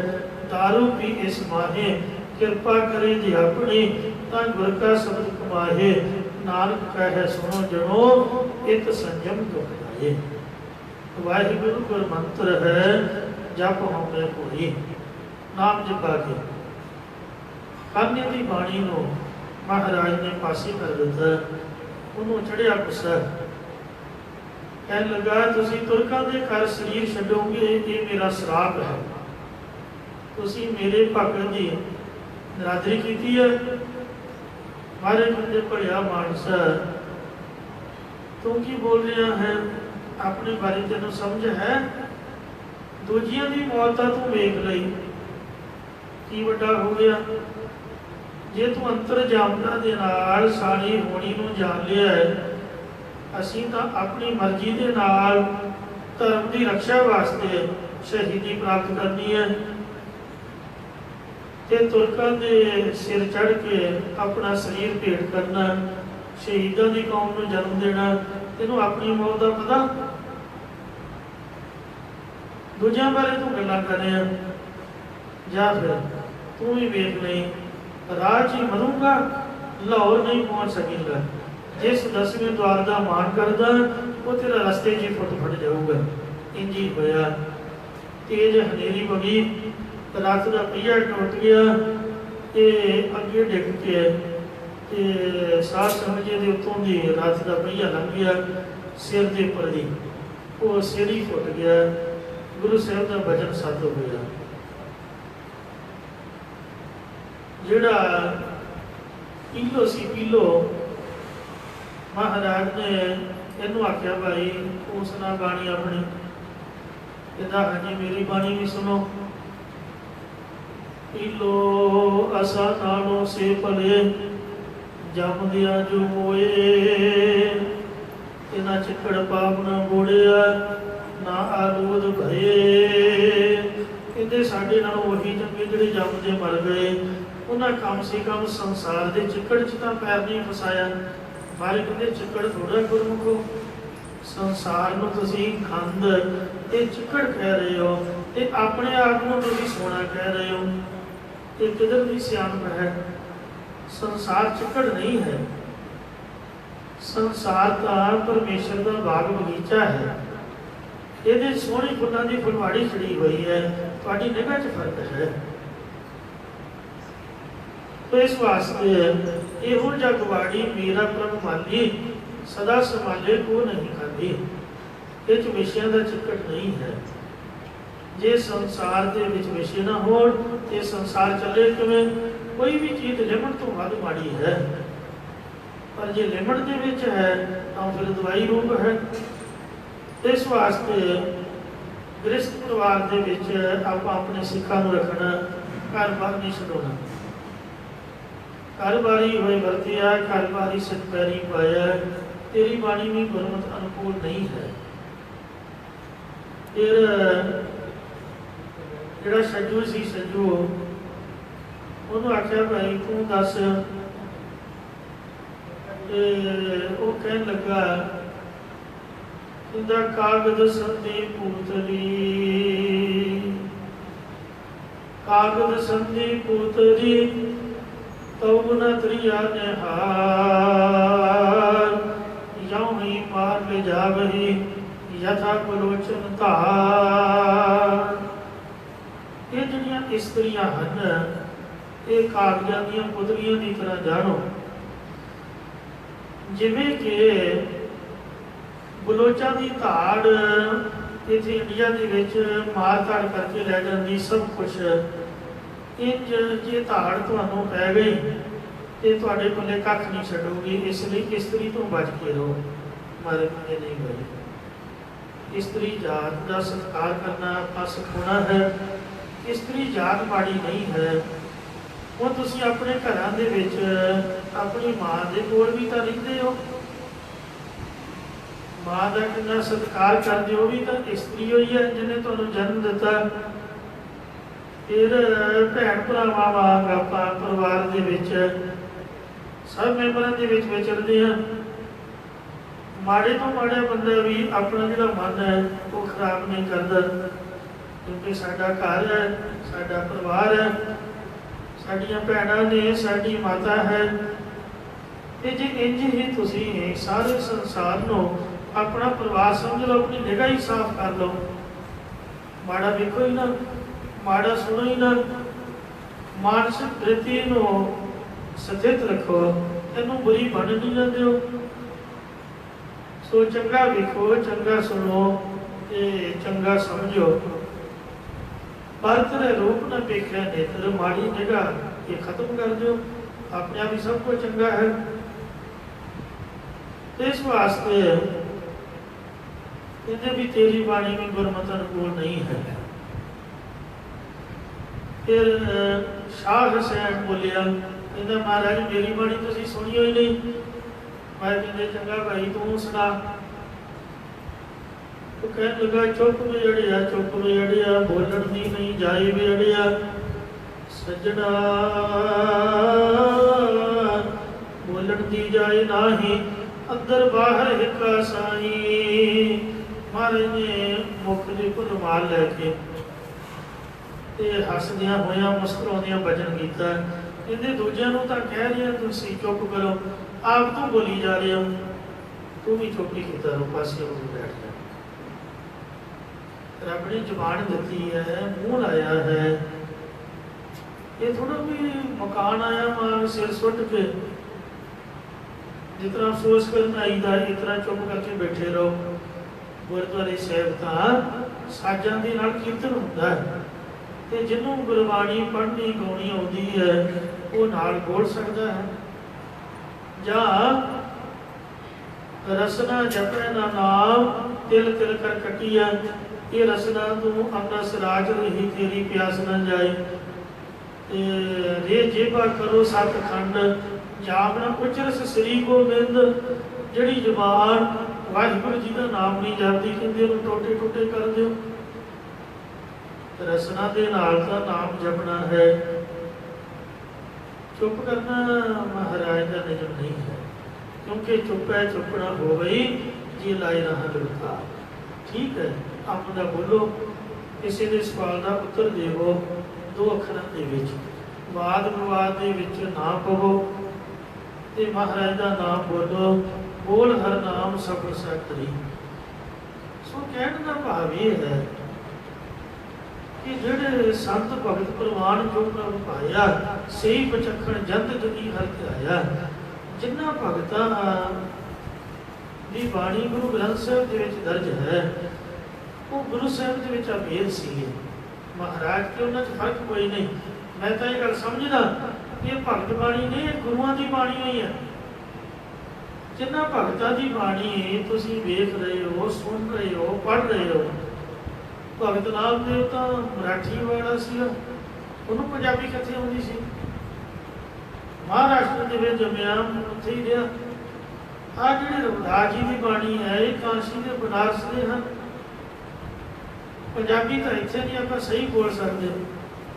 ਦਾਰੂ ਪੀ ਇਸ ਮਾਹੇ, ਕਿਰਪਾ ਕਰੇ ਜੀ ਆਪਣੀ, ਤਾਂ ਗੁਰ ਕਾ ਸ਼ਬਦ ਕਮਾਹੇ। ਨਾਨਕ ਕਹੈ ਸੁਣੋ ਜਣੋ, ਇਕ ਸੰਜਮ ਦੁਖਾਏ। ਵਾਹਿਗੁਰੂ ਗੁਰ ਮੰਤਰ ਹੈ ਜਪ ਹਉਮੈ ਕੋਈ। ਨਾਮ ਜਪਾ ਕੇ ਕਰਨੇ ਦੀ ਬਾਣੀ ਨੂੰ ਮਹਾਰਾਜ ਨੇ ਪਾਸੇ ਕਰ ਦਿੱਤਾ। ਉਹਨੂੰ ਚੜਿਆ ਗੁੱਸਾ, ਕਹਿਣ ਲੱਗਾ ਤੁਸੀਂ ਤੁਰਕਾਂ ਦੇ ਘਰ ਸਰੀਰ ਛੱਡੋਗੇ, ਇਹ ਮੇਰਾ ਸ਼ਰਾਪ ਹੈ। ਤੁਸੀਂ ਮੇਰੇ ਭਗਤ ਦੀ ਨਰਾਦਰੀ ਕੀਤੀ ਹੈ। ਮਾਰੇ ਬੰਦੇ ਭੜਿਆ ਮਾਨਸਾ, ਤੂੰ ਕੀ ਬੋਲ ਰਿਹਾ ਹੈ? ਆਪਣੇ ਬਾਰੇ ਤੈਨੂੰ ਸਮਝ ਹੈ? ਦੂਜਿਆਂ ਦੀ ਮੌਤ ਤਾਂ ਤੂੰ ਵੇਖ ਲਈ, ਕੀ ਵੱਡਾ ਹੋ ਗਿਆ? ਜੇ ਤੂੰ ਅੰਤਰ ਜਾਮਨਾ ਦੇ ਨਾਲ ਸਾਰੀ ਹੋਣੀ ਨੂੰ ਜਾਣ ਲਿਆ ਹੈ ਅਸੀਂ ਤਾਂ ਆਪਣੀ ਮਰਜ਼ੀ ਦੇ ਨਾਲ ਧਰਮ ਦੀ ਰੱਖਿਆ ਵਾਸਤੇ ਸ਼ਹੀਦੀ ਪ੍ਰਾਪਤ ਕਰਨੀ ਹੈ ਤੇ ਤੁਰਕਾਂ ਦੇ ਸਿਰ ਚੜ੍ਹ ਕੇ ਆਪਣਾ ਸਰੀਰ ਭੇਟ ਕਰਨਾ, ਸ਼ਹੀਦਾਂ ਦੀ ਕੌਮ ਨੂੰ ਜਨਮ ਦੇਣਾ, ਤੈਨੂੰ ਆਪਣੀ ਮੌਤ ਦਾ ਪਤਾ? ਦੂਜਿਆਂ ਬਾਰੇ ਤੂੰ ਗੱਲਾਂ ਕਰ ਰਿਹਾ, ਜਾਂ ਫਿਰ ਤੂੰ ਵੀ ਵੇਖ ਲਈ ਰਾਹ 'ਚ ਹੀ ਮਰੂੰਗਾ, ਲਾਹੌਰ ਨਹੀਂ ਪਹੁੰਚ ਸਕੇਗਾ। ਜਿਸ 10ਵੇਂ ਦਵਾਰ ਦਾ ਮਾਣ ਕਰਦਾ ਉਹ ਤੇਰਾ ਰਸਤੇ 'ਚ ਹੀ ਫੁੱਟ ਜਾਊਗਾ। ਇੰਝ ਹੀ ਹੋਇਆ। ਤੇਜ਼ ਹਨੇਰੀ ਵਗੀ, ਰੱਥ ਦਾ ਪਹੀਆ ਟੁੱਟ ਗਿਆ ਤੇ ਅੱਗੇ ਡਿੱਗ ਕੇ ਤੇ ਸਾਧ ਸਮਝੇ ਦੇ ਉੱਤੋਂ ਦੀ ਰੱਥ ਦਾ ਪਹੀਆ ਲੰਘ ਗਿਆ, ਸਿਰ ਦੇ ਉੱਪਰ ਦੀ ਉਹ ਸਿਰ ਹੀ ਫੁੱਟ ਗਿਆ। ਗੁਰੂ ਸਾਹਿਬ ਦਾ ਭਜਨ ਸੱਤ ਹੋਇਆ। ਜਿਹੜਾ ਪੀਲੋ ਸੀ, ਪੀਲੋ ਮਹਾਰਾਜ ਨੇ ਇਹਨੂੰ ਆਖਿਆ ਭਾਈ ਤੂੰ ਸੁਣਾ ਬਾਣੀ ਆਪਣੀ। ਕਹਿੰਦਾ ਹਾਂਜੀ ਮੇਰੀ ਬਾਣੀ ਵੀ ਸੁਣੋ। ਪੀਲੋ ਅਸਾ ਨਾਲੋਂ ਸੇ ਭਲੇ ਜੰਮਦਿਆਂ ਜੋ ਹੋਏ, ਇਹਨਾਂ ਚਿੱਕੜ ਪਾਪ ਨਾ ਬੋੜਿਆ ਨਾ ਆਲੂਦ ਭਏ। ਕਹਿੰਦੇ ਸਾਡੇ ਨਾਲੋਂ ਉਹੀ ਚੰਗੇ ਜਿਹੜੇ ਜੰਮਦੇ ਮਰ ਗਏ, ਉਹਨਾਂ ਕਮ ਸੇ ਕਮ ਸੰਸਾਰ ਦੇ ਚਿੱਕੜ 'ਚ ਤਾਂ ਪੈਰ ਨਹੀਂ ਫਸਾਇਆ। ਬਾਰੇ ਕਹਿੰਦੇ ਚਿੱਕੜ ਥੋੜਾ ਗੁਰਮੁਖੋ, ਸੰਸਾਰ ਨੂੰ ਤੁਸੀਂ ਖੰਡ ਤੇ ਚਿੱਕੜ ਕਹਿ ਰਹੇ ਹੋ ਤੇ ਆਪਣੇ ਆਪ ਨੂੰ ਤੁਸੀਂ ਸੋਨਾ ਕਹਿ ਰਹੇ ਹੋ। ਇਹ ਕਿਧਰ ਦੀ ਸਿਆਣਪ ਹੈ? ਸੰਸਾਰ ਚਿੱਕੜ ਨਹੀਂ ਹੈ, ਸੰਸਾਰ ਤਾਂ ਪਰਮੇਸ਼ਰ ਦਾ ਬਾਗ ਬਗੀਚਾ ਹੈ। ਇਹਦੇ ਸੋਹਣੇ ਫੁੱਲਾਂ ਦੀ ਫੁਲਵਾੜੀ ਚੜੀ ਹੋਈ ਹੈ, ਤੁਹਾਡੀ ਨਿਗਾਹ 'ਚ ਫਰਕ ਹੈ। ਇਸ ਵਾਸਤੇ ਇਹੋ ਜਿਹਾ ਗਵਾੜੀ ਮੇਰਾ ਪ੍ਰਭ ਮਾਲੀ ਸਦਾ ਸੰਭਾਲੇ ਕੋ ਨਹੀਂ ਖਾਂਦੀ। ਇਹ 'ਚ ਵਿਸ਼ਿਆਂ ਦਾ ਚਿੱਕੜ ਨਹੀਂ ਹੈ। ਜੇ ਸੰਸਾਰ ਦੇ ਵਿੱਚ ਵਿਸ਼ੇ ਨਾ ਹੋਣ ਤੇ ਸੰਸਾਰ ਚੱਲੇ ਕਿਵੇਂ? ਕੋਈ ਵੀ ਚੀਜ਼ ਲਿਮਟ ਤੋਂ ਵੱਧ ਮਾੜੀ ਹੈ, ਪਰ ਜੇ ਲਿਮਟ ਦੇ ਵਿੱਚ ਹੈ ਤਾਂ ਫਿਰ ਦਵਾਈ ਰੂਪ ਹੈ। ਇਸ ਵਾਸਤੇ ਗ੍ਰਸਥ ਪਰਿਵਾਰ ਦੇ ਵਿੱਚ ਆਪਾਂ ਆਪਣੇ ਸਿੱਖਾਂ ਨੂੰ ਰੱਖਣਾ, ਘਰ ਬਾਰ ਨਹੀਂ ਛੱਡਣਾ। ਘਰ ਬਾਰੀ ਹੋਏ ਵਰਤਿਆ, ਘਰ ਬਾਰੀ ਸਿੱਖ ਪੈਰੀ ਪਾਇਆ। ਤੇਰੀ ਬਾਣੀ ਵੀ ਗੁਰਮਤਿ ਅਨੁਕੂਲ ਨਹੀਂ ਹੈ। ਫਿਰ ਜਿਹੜਾ ਸੱਜੂ ਸੀ, ਸੱਜੂ ਉਹਨੂੰ ਆਖਿਆ ਭਾਈ ਤੂੰ ਦੱਸ। ਉਹ ਕਹਿਣ ਲੱਗਾ ਕਹਿੰਦਾ ਕਾਗਦ ਸੰਧੀ ਪੂਤਲੀ, ਕਾਗਦ ਸੰਧੀ ਪੂਤਲੀ ਤਉ ਨ ਤ੍ਰਿਆ ਨਿਹਾਰ, ਯਉ ਹੀ ਮਾਰ ਲੈ ਜਾਵਹੀ ਯਥਾ ਕੁਲੋਚਨ ਧਾਰ। ਇਹ ਜਿਹੜੀਆਂ ਇਸਤਰੀਆਂ ਹਨ ਇਹ ਕਾਗਜ਼ਾਂ ਦੀਆਂ ਪੁਤਲੀਆਂ ਦੀ ਤਰ੍ਹਾਂ ਜਾਣੋ। ਜਿਵੇਂ ਕਿ ਬਲੋਚਾਂ ਦੀ ਧਾੜ ਇੱਥੇ ਇੰਡੀਆ ਦੇ ਵਿੱਚ ਮਾਰ ਧਾੜ ਕਰਕੇ ਲੈ ਜਾਂਦੀ ਸਭ ਕੁਛ, ਇੰਝ ਜੇ ਧਾੜ ਤੁਹਾਨੂੰ ਪੈ ਗਈ ਤੇ ਤੁਹਾਡੇ ਕੋਲੇ ਕੱਖ ਨਹੀਂ ਛੱਡੂਗੀ। ਇਸ ਲਈ ਇਸਤਰੀ ਤੋਂ ਬਚ ਕੇ ਰਹੋ, ਮਰ ਕੇ ਨਹੀਂ ਗਏ। ਇਸਤਰੀ ਜਾਤ ਦਾ ਸਤਿਕਾਰ ਕਰਨਾ ਆਪਾਂ ਸਿਖਾਉਣਾ ਹੈ। ਇਸਤਰੀ ਜਾਤ ਮਾੜੀ ਨਹੀਂ ਹੈ। ਹੁਣ ਤੁਸੀਂ ਆਪਣੇ ਘਰਾਂ ਦੇ ਵਿੱਚ ਆਪਣੀ ਮਾਂ ਦੇ ਕੋਲ ਵੀ ਤਾਂ ਰਹਿੰਦੇ ਹੋ, ਮਾਂ ਦਾ ਕਿੰਨਾ ਸਤਿਕਾਰ ਕਰਦੇ ਹੋ, ਵੀ ਤਾਂ ਇਸਤਰੀ ਹੋਈ ਹੈ ਜਿਹਨੇ ਤੁਹਾਨੂੰ ਜਨਮ ਦਿੱਤਾ। ਫਿਰ ਭੈਣ ਭਰਾਵਾਂ ਵਾਂਗ ਆਪਾਂ ਪਰਿਵਾਰ ਦੇ ਵਿੱਚ ਸਭ ਮੈਂਬਰਾਂ ਦੇ ਵਿੱਚ ਵਿਚਰਦੇ ਹਾਂ। ਮਾੜੇ ਤੋਂ ਮਾੜਾ ਬੰਦਾ ਵੀ ਆਪਣਾ ਜਿਹੜਾ ਮਨ ਹੈ ਉਹ ਖਰਾਬ ਨਹੀਂ ਕਰਦਾ, ਕਿਉਂਕਿ ਸਾਡਾ ਘਰ ਹੈ, ਸਾਡਾ ਪਰਿਵਾਰ ਹੈ, ਸਾਡੀਆਂ ਭੈਣਾਂ ਨੇ, ਸਾਡੀ ਮਾਤਾ ਹੈ। ਤੇ ਜੇ ਇੰਝ ਹੀ ਤੁਸੀਂ ਸਾਰੇ ਸੰਸਾਰ ਨੂੰ ਆਪਣਾ ਪਰਿਵਾਰ ਸਮਝ ਲਓ, ਆਪਣੀ ਨਿਗਾਹ ਹੀ ਸਾਫ਼ ਕਰ ਲਓ, ਮਾੜਾ ਵੇਖੋ ਹੀ ਨਾ, ਮਾੜਾ ਸੁਣੋ ਹੀ ਨਾ, ਮਾਨਸਿਕ ਬ੍ਰਿਤੀ ਨੂੰ ਸਥਿਤ ਰੱਖੋ, ਇਹਨੂੰ ਬੁਰੀ ਬਣ ਨਹੀਂ ਜਾਂਦੇ ਹੋ। ਸੋ ਚੰਗਾ ਵੇਖੋ, ਚੰਗਾ ਸੁਣੋ ਤੇ ਚੰਗਾ ਸਮਝੋ। ਪਰ ਤੇਰੇ ਰੂਪ ਨਾ ਵੇਖਿਆ ਨੇਤਰ, ਮਾੜੀ ਨਿਗਾਹ ਇਹ ਖਤਮ ਕਰ ਦਿਓ, ਆਪਣੇ ਆਪ ਹੀ ਸਭ ਕੁਝ ਚੰਗਾ ਹੈ। ਇਸ ਵਾਸਤੇ ਕਹਿੰਦੇ ਵੀ ਤੇਰੀ ਬਾਣੀ ਵੀ ਗੁਰਮਤਿ ਅਨੁਕੂਲ ਨਹੀਂ ਹੈ। ਫਿਰ ਸ਼ਾਹ ਹੁਸੈਨ ਬੋਲਿਆ, ਕਹਿੰਦਾ ਮਹਾਰਾਜ ਮੇਰੀ ਬਾਣੀ ਤੁਸੀਂ ਸੁਣੀ ਹੋਈ ਨਹੀਂ, मैं कहते चंगा भाई तू सुना। तो कहने लगा चुप बेड़िया चुप बेड़िया बोलन दी नहीं जाए बेड़िया सजना बोलन दी जाए नाही अंदर बाहर हिका साई। महाराज ने मुख दे को रुमाल लैके हसदिया होया मुस्कुराउंदिया भजन किया। कहते दूजिया तो कह रहे हो तुम चुप करो आप तो बोली जा रहे हो तू भी चुप ही किया रो पासे हो बैठ जा। रब ने जबान दी है मुंह लाया है ये थोड़ा भी मकान आया मां सिर सुट के जितना अफसोस करना आईदा इतना चुप करके बैठे रहो। गुरुद्वारे साहिब तो साजां दे नाल कीर्तन हुंदा है ते जिन्हों गुरबाणी पढ़नी गाउणी आउंदी है वो नाल बोल सकता है। जा रसना जपै ना नाम तिल तिल कर कटिया ये रसना तू अमरस राज रही तेरी प्यास न जाए। रे जेबा करो सत खंड जामना उचरस श्री गोबिंद जड़ी जबान वाहिगुरु जी का नाम नहीं जाती कहते टोटे टोटे कर दो। रसना के नाल का नाम जपना है। चुप करना महाराज का नियम नहीं है क्योंकि चुप है चुपना हो गई जी लाई रहा लुटा। ठीक है अपना बोलो किसी के सवाल का उत्तर देवो दो अखरों के विच वाद विवाद के विच ना पवो ते महाराज का नाम बोलो बोल हर नाम सफल सकरी। सो कहने का भाव ये है कि जेड़े संत भगत प्रवान जो प्रभ पाया सही बचखण जंत जगी हर के आया। जिन्ना भगतां दी बाणी गुरु ग्रंथ साहिब दे विच दर्ज है वो गुरु साहिब दे विच अभेद सीगे। महाराज के उन्हां च फर्क कोई नहीं। मैं तो ये गल समझदा ये भगत बाणी नहीं गुरुआं दी बाणी होई है। जिन्ना भगतां दी बाणी तुसीं वेख रहे हो सुन रहे हो पढ़ रहे हो। भगत नामदेव तो मराठी वाला सीगा उन्होंने पंजाबी कित्थे आउंदी सी। महाराष्ट्र दे विच जम्मिया उत्थे ही रहा। आ जिहड़ी रविदास जी की बाणी है ये काशी के बनारस के हैं। पंजाबी तो इत्थे नहीं आपां सही बोल सकते।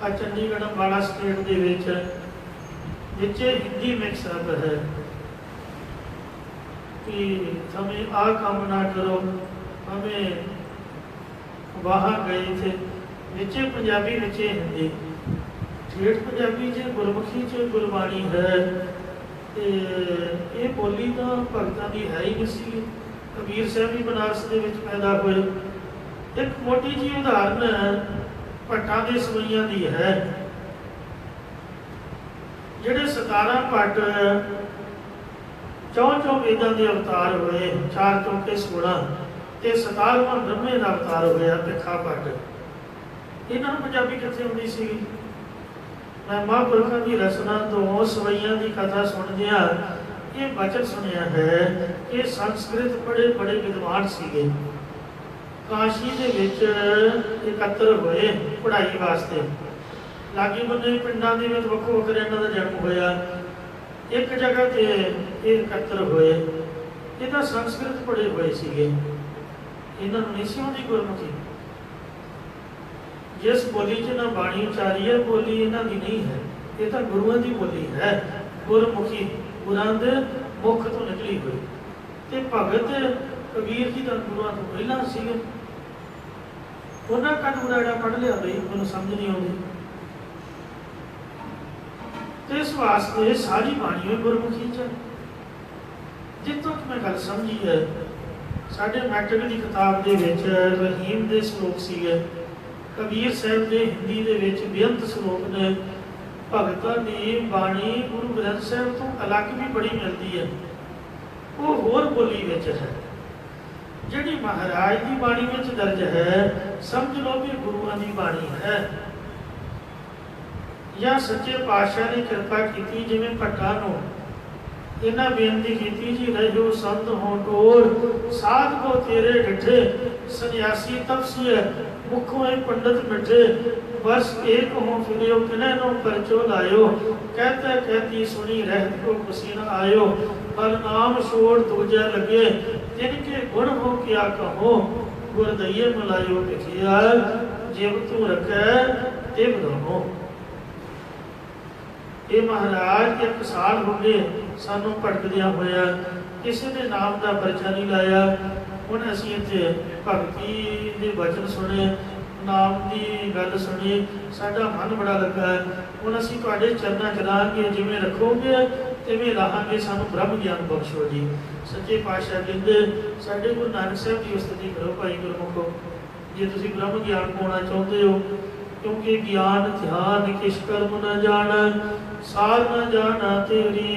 आ चंडीगढ़ अंबाला स्टेट दे विच विचे हिंदी मिक्स अप है कि हमें आ काम ना करो हमें वहाँ गए थे विचे पंजाबी विचे हिंदी ठेठ पंजाबी च गुरमुखी च गुरबाणी है। ये बोली तो भगतां दी है ही नहीं सी। कबीर साहब भी बनारस दे विच पैदा हुए। एक मोटी जी उदाहरण भट्टां दे सवैयां दी है। जिहड़े 17 भट्ट चौं वेदां दे अवतार हुए 4 चौके 16 ते 17वां ब्रह्मे का अवतार होया भिखा भट्ट। इन्हां नूं पंजाबी कित्थे आउंदी सी। मैं महापुरखों की रचना तो सवैयां की कथा सुनदिया ये वचन सुनिया है कि संस्कृत बड़े बड़े विद्वान सीगे काशी दे विच एकत्र हुए पढ़ाई वास्ते। लागे बन्ने पिंडां दे विच वक्खो वक्खरे इन्हां दा जन्म होया। एक जगह ते एकत्र हुए ये तो संस्कृत पढ़े हुए सीगे। इन्हां नूं नहीं सी आउंदी गुरमुखी। जिस बोली च ना बाणी उचारी है बोली इन्हां दी नहीं है। ये तो गुरुआं दी बोली है गुरमुखी गुरां दे मुख तो निकली हुई। ते भगत कबीर जी तो गुरुआं तो पहला सीगे। उन्हां कद उड़ाड़ा पढ़ लिया बई मैनूं समझ नहीं आउंदी। ते इस वास्ते सारी बाणी है गुरमुखी च। जित्थों तक मैं गल समझी है साडे मैट्रिक की किताब दे विच रहीम दे श्लोक सीगे। कबीर साहब के हिंदी दे विच बेअंत श्लोक ने। भगतां दी बाणी गुरु ग्रंथ साहब तो अलग भी बड़ी मिलती है वो होर बोली विच है। जिहड़ी महाराज की बाणी विच दर्ज है समझ लो भी गुरुआं दी बाणी है या सच्चे पातशाह ने कृपा की। जिवें भट्टां नूं इन्हां बेनती की जी रहो संत हो टोर साध को तेरे डिठे सन्यासी तपसी मुखों पंडित मिठे बस एक हो फिरियो किने नो परचो लायो, कहते कहती सुनी रहत को खुशी न आयो। पर नाम छोड़ दूजा लगे, जिनके गुण हो क्या कहो, गुर दइये मिलायो लिखिया, जिव तू रखे तिव रहो। ये महाराज एक साल हो गए सानू भटकदिया होया, किसी ने नाम का परचा नहीं लाया। हुण असीं इत्थे भगती दे वचन सुने, नाम की गल सुनी, साडा मन बड़ा लगा। हुण असीं तुहाडे चरनां च रहांगे, जिवें रखोगे तिवें रहांगे, सानू ब्रह्म ज्ञान बख्शो जी। सच्चे पातशाह कहंदे साडे गुरु नानक साहब की उस्तति करो भाई गुरमुखो, जे तुसीं ब्रह्म ज्ञान पाउणा चाहुंदे हो। क्योंकि ज्ञान ध्यान किस कर्म न जाना, सार न जाना तेरी,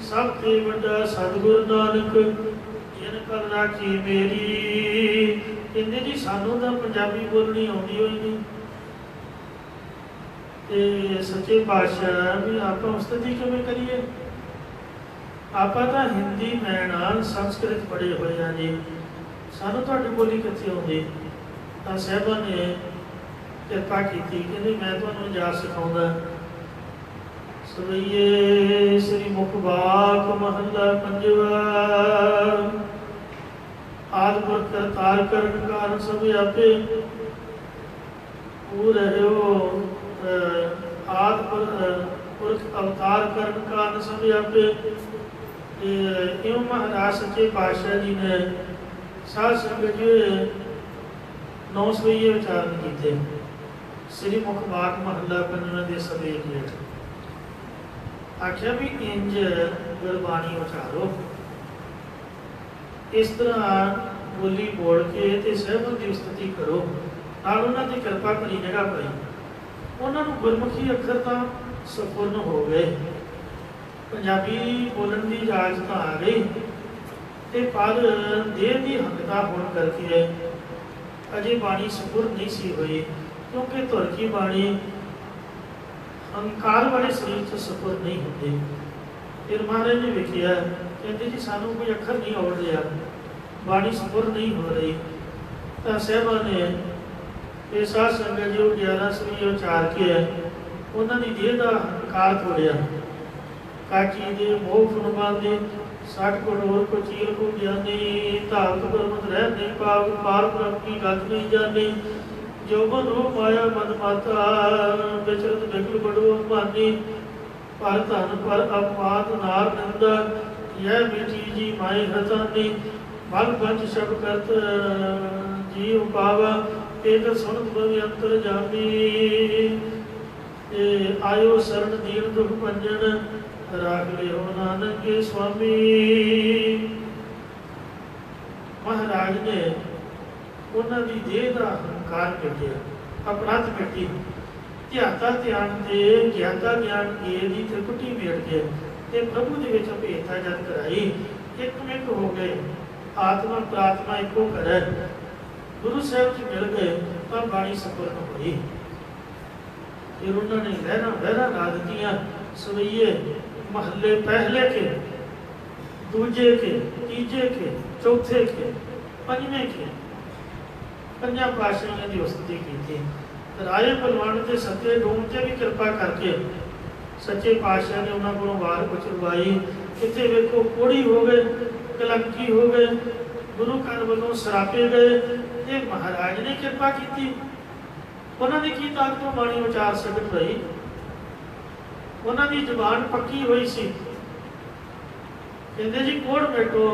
सब ते वड्डा सतगुर नानक जिन कर राखी मेरी। कहते जी सानू तो पंजाबी बोलनी आउंदी होई नहीं, ते सच्चे पातशाह भी आप उस्तति किवें करिए। आप तो हिंदी मैन संस्कृत पढ़े हुए हैं जी, सानू तुहाडी बोली कित्थे आउंदी। तां साहिबां ने किरपा की, कहते मैं तुहानूं जा सिखाऊंगा। सवैये श्री मुखबाक महला पंजवा, आदि पुरख करतार करन कारण सब आपे, पूर रहो आदि पुरख अवतार करन कारण सब आपे। इउं महाराज सच्चे पातशाह जी ने साध संगत जी 9 सवैये उचारण किए। श्री मुखबाक महला पंजवा दे सवे गेट आख्या भी इंज गुरबाणी उचारो। इस तरह बोली बोल के ते सहबां दी उस्तति करो, नाल उन्हां दी किरपा भरी जगह पाई। उन्हां नूं गुरमुखी अखर तां सपुर्ण हो गए, पंजाबी बोलण दी जाच तां आ गई, ते पर देह दी हंगता होण करके अजे बाणी सपुर्ण नहीं सी हुई। क्योंकि धुर की बाणी अहंकार वाले शरीर से सपुर नहीं होते। फिर महाराज ने वेखिया, कहते जी सानू कोई अखर नहीं आवड़ रहा, बाणी सपुर नहीं हो रही। तो साहबा ने ये साध संगत जो 11 सवैये उचार के उन्होंने देह का अहंकार तोड़िया। काची दे मोह फुन बांधे, 60 करोड़ को चील को ज्ञानी, धावत गुरमत रह नहीं पाव, पार ब्रह्म की गत नहीं जानी। जौबन रूप माया मन माता, विचरत बिगड़ बड़ो मानी। पर धन पर अपमान नार निंदा, यह बेटी जी माई हतानी। भल पंच शब करत जीव पावा, एक सुनत भव अंतर जामी। आयो शरण दीन दुख भंजन, राख लियो नानक के स्वामी। महाराज ने उन्होंने देह का अहंकार कटिया, अपराध कटी, ध्याता ध्यान से ज्ञाता ज्ञान गे दी त्रिकुटी मेट गए, ते प्रभु दे विच भेदता जन कराई। एकमिक हो गए, आत्मा प्रात्मा एको करे, गुरु साहब जी मिल गए, तब बाणी सपुर्ण हुई। फिर उन्होंने लहरा बहरा ला दिया, सवैये महल्ले पहले के, दूजे के, तीजे के, चौथे के, पंजवें के, पंजा पातशाहियों की उस्तति की थी। राजे बलवंत के सत्य ढूंढते भी कृपा करके सच्चे पातशाह ने उन्होंने को वार पुचरवाई। कितने वेखो कोड़ी हो गए, कलंकी हो गए, गुरु घर वालों सरापे गए, ये महाराज ने कृपा की। उन्होंने की ताकत बाणी उचार सकत भाई, उन्होंने जबान पक्की हुई सी। कहते जी कोड़ बैठो,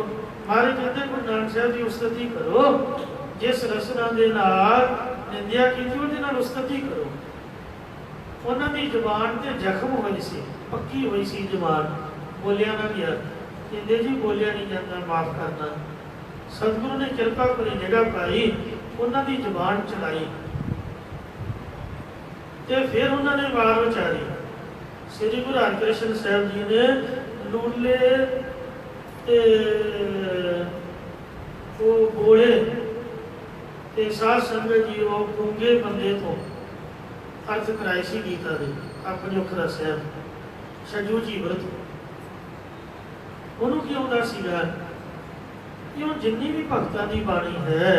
महाराज कहते गुरु नानक साहब की उस्तति करो, जिस रसना दे नाल निंदिया की उहदे नाल उस्तति करो। उन्होंने जबान ते जख्म हुई सी, पक्की हुई सी जबान, बोलिया ना गया। कहते जी बोलिया नहीं जाता, माफ करना। सतगुरु ने कृपा करी जगह पाई, उन्होंने जबान चलाई, ते फिर उन्होंने वार उचारी। श्री गुरु हरकृष्ण साहब जी ने लूले ते वो बोले ते साध संगत जी वो गूंगे बंदे तो अर्थ कराए सी गीता दे अपने उखरा साहब सजू जी व्रत। उन्होंने क्यों दस सीगा क्यों जिन्नी भी भगतां की बाणी है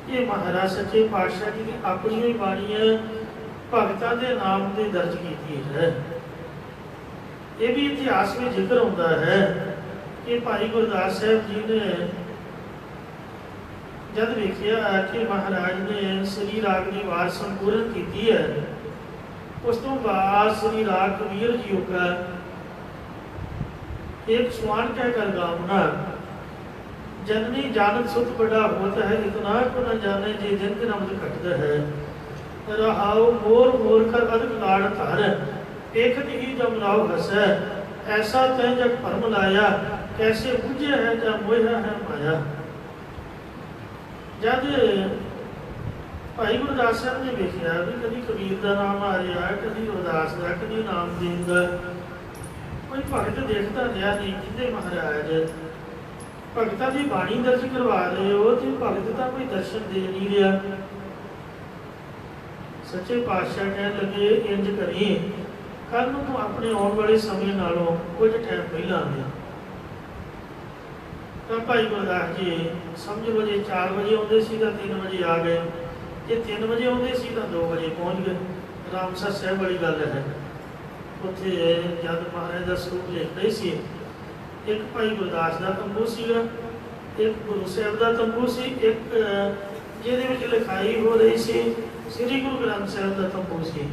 ਇਹ ਮਹਾਰਾਜ ਸੱਚੇ ਪਾਤਸ਼ਾਹ ਜੀ ਦੀ ਆਪਣੀ ਹੀ ਬਾਣੀ ਹੈ, ਭਗਤਾਂ ਦੇ ਨਾਮ ਤੇ ਦਰਜ ਕੀਤੀ ਹੈ। ਇਹ ਵੀ ਇਤਿਹਾਸ ਵਿੱਚ ਜ਼ਿਕਰ ਹੁੰਦਾ ਹੈ ਕਿ ਭਾਈ ਗੁਰਦਾਸ ਸਾਹਿਬ ਜੀ ਨੇ ਜਦ ਵੇਖਿਆ ਕਿ ਮਹਾਰਾਜ ਨੇ ਸ੍ਰੀ ਰਾਗ ਦੀ ਵਾਰ ਸੰਪੂਰਨ ਕੀਤੀ ਹੈ, ਉਸ ਤੋਂ ਬਾਅਦ ਸ੍ਰੀ ਰਾਗ ਕਬੀਰ ਜੀ का एक स्वान कहकर गावना, जननी जानत सुत बड़ा होता है, इतना को न जाने जे जन के नमद कटता है। रहाओ मोर मोर कर अदक लाड़ धर, एकत ही जमराव हसै, ऐसा तै जग भरम लाया, कैसे बुझे है जा मोहा है माया। जद भाई गुरदास साहब ने देखा भी कभी कबीर का नाम आ रहा, कभी रविदास का, कभी नामदेव का, कोई भगत देखता रहा नहीं। जिंदे महाराज भगतां की बाणी दर्ज करवा रहे हो तो भगत का कोई दर्शन दे नहीं रहा। सच्चे पातशाह कहने लगे इंज करी, कल नूं तूं अपने आने वाले समय नालों कुछ टाइम पहला आ गया। तो भाई गुरदास जी समझ लो जे 4 बजे आते सी तो 3 बजे आ गए, जे 3 बजे आते सी तो 2 बजे पहुँच गए। रामसर साहब वाली गल है। उत्थे जब महाराज का सरूप लिख रहे सी, एक भाई गुरदास का तंबू सीगा, एक गुरु साहब का तंबू सी, एक जिहदे विच लिखाई हो रही सी श्री गुरु ग्रंथ साहब का तंबू सी।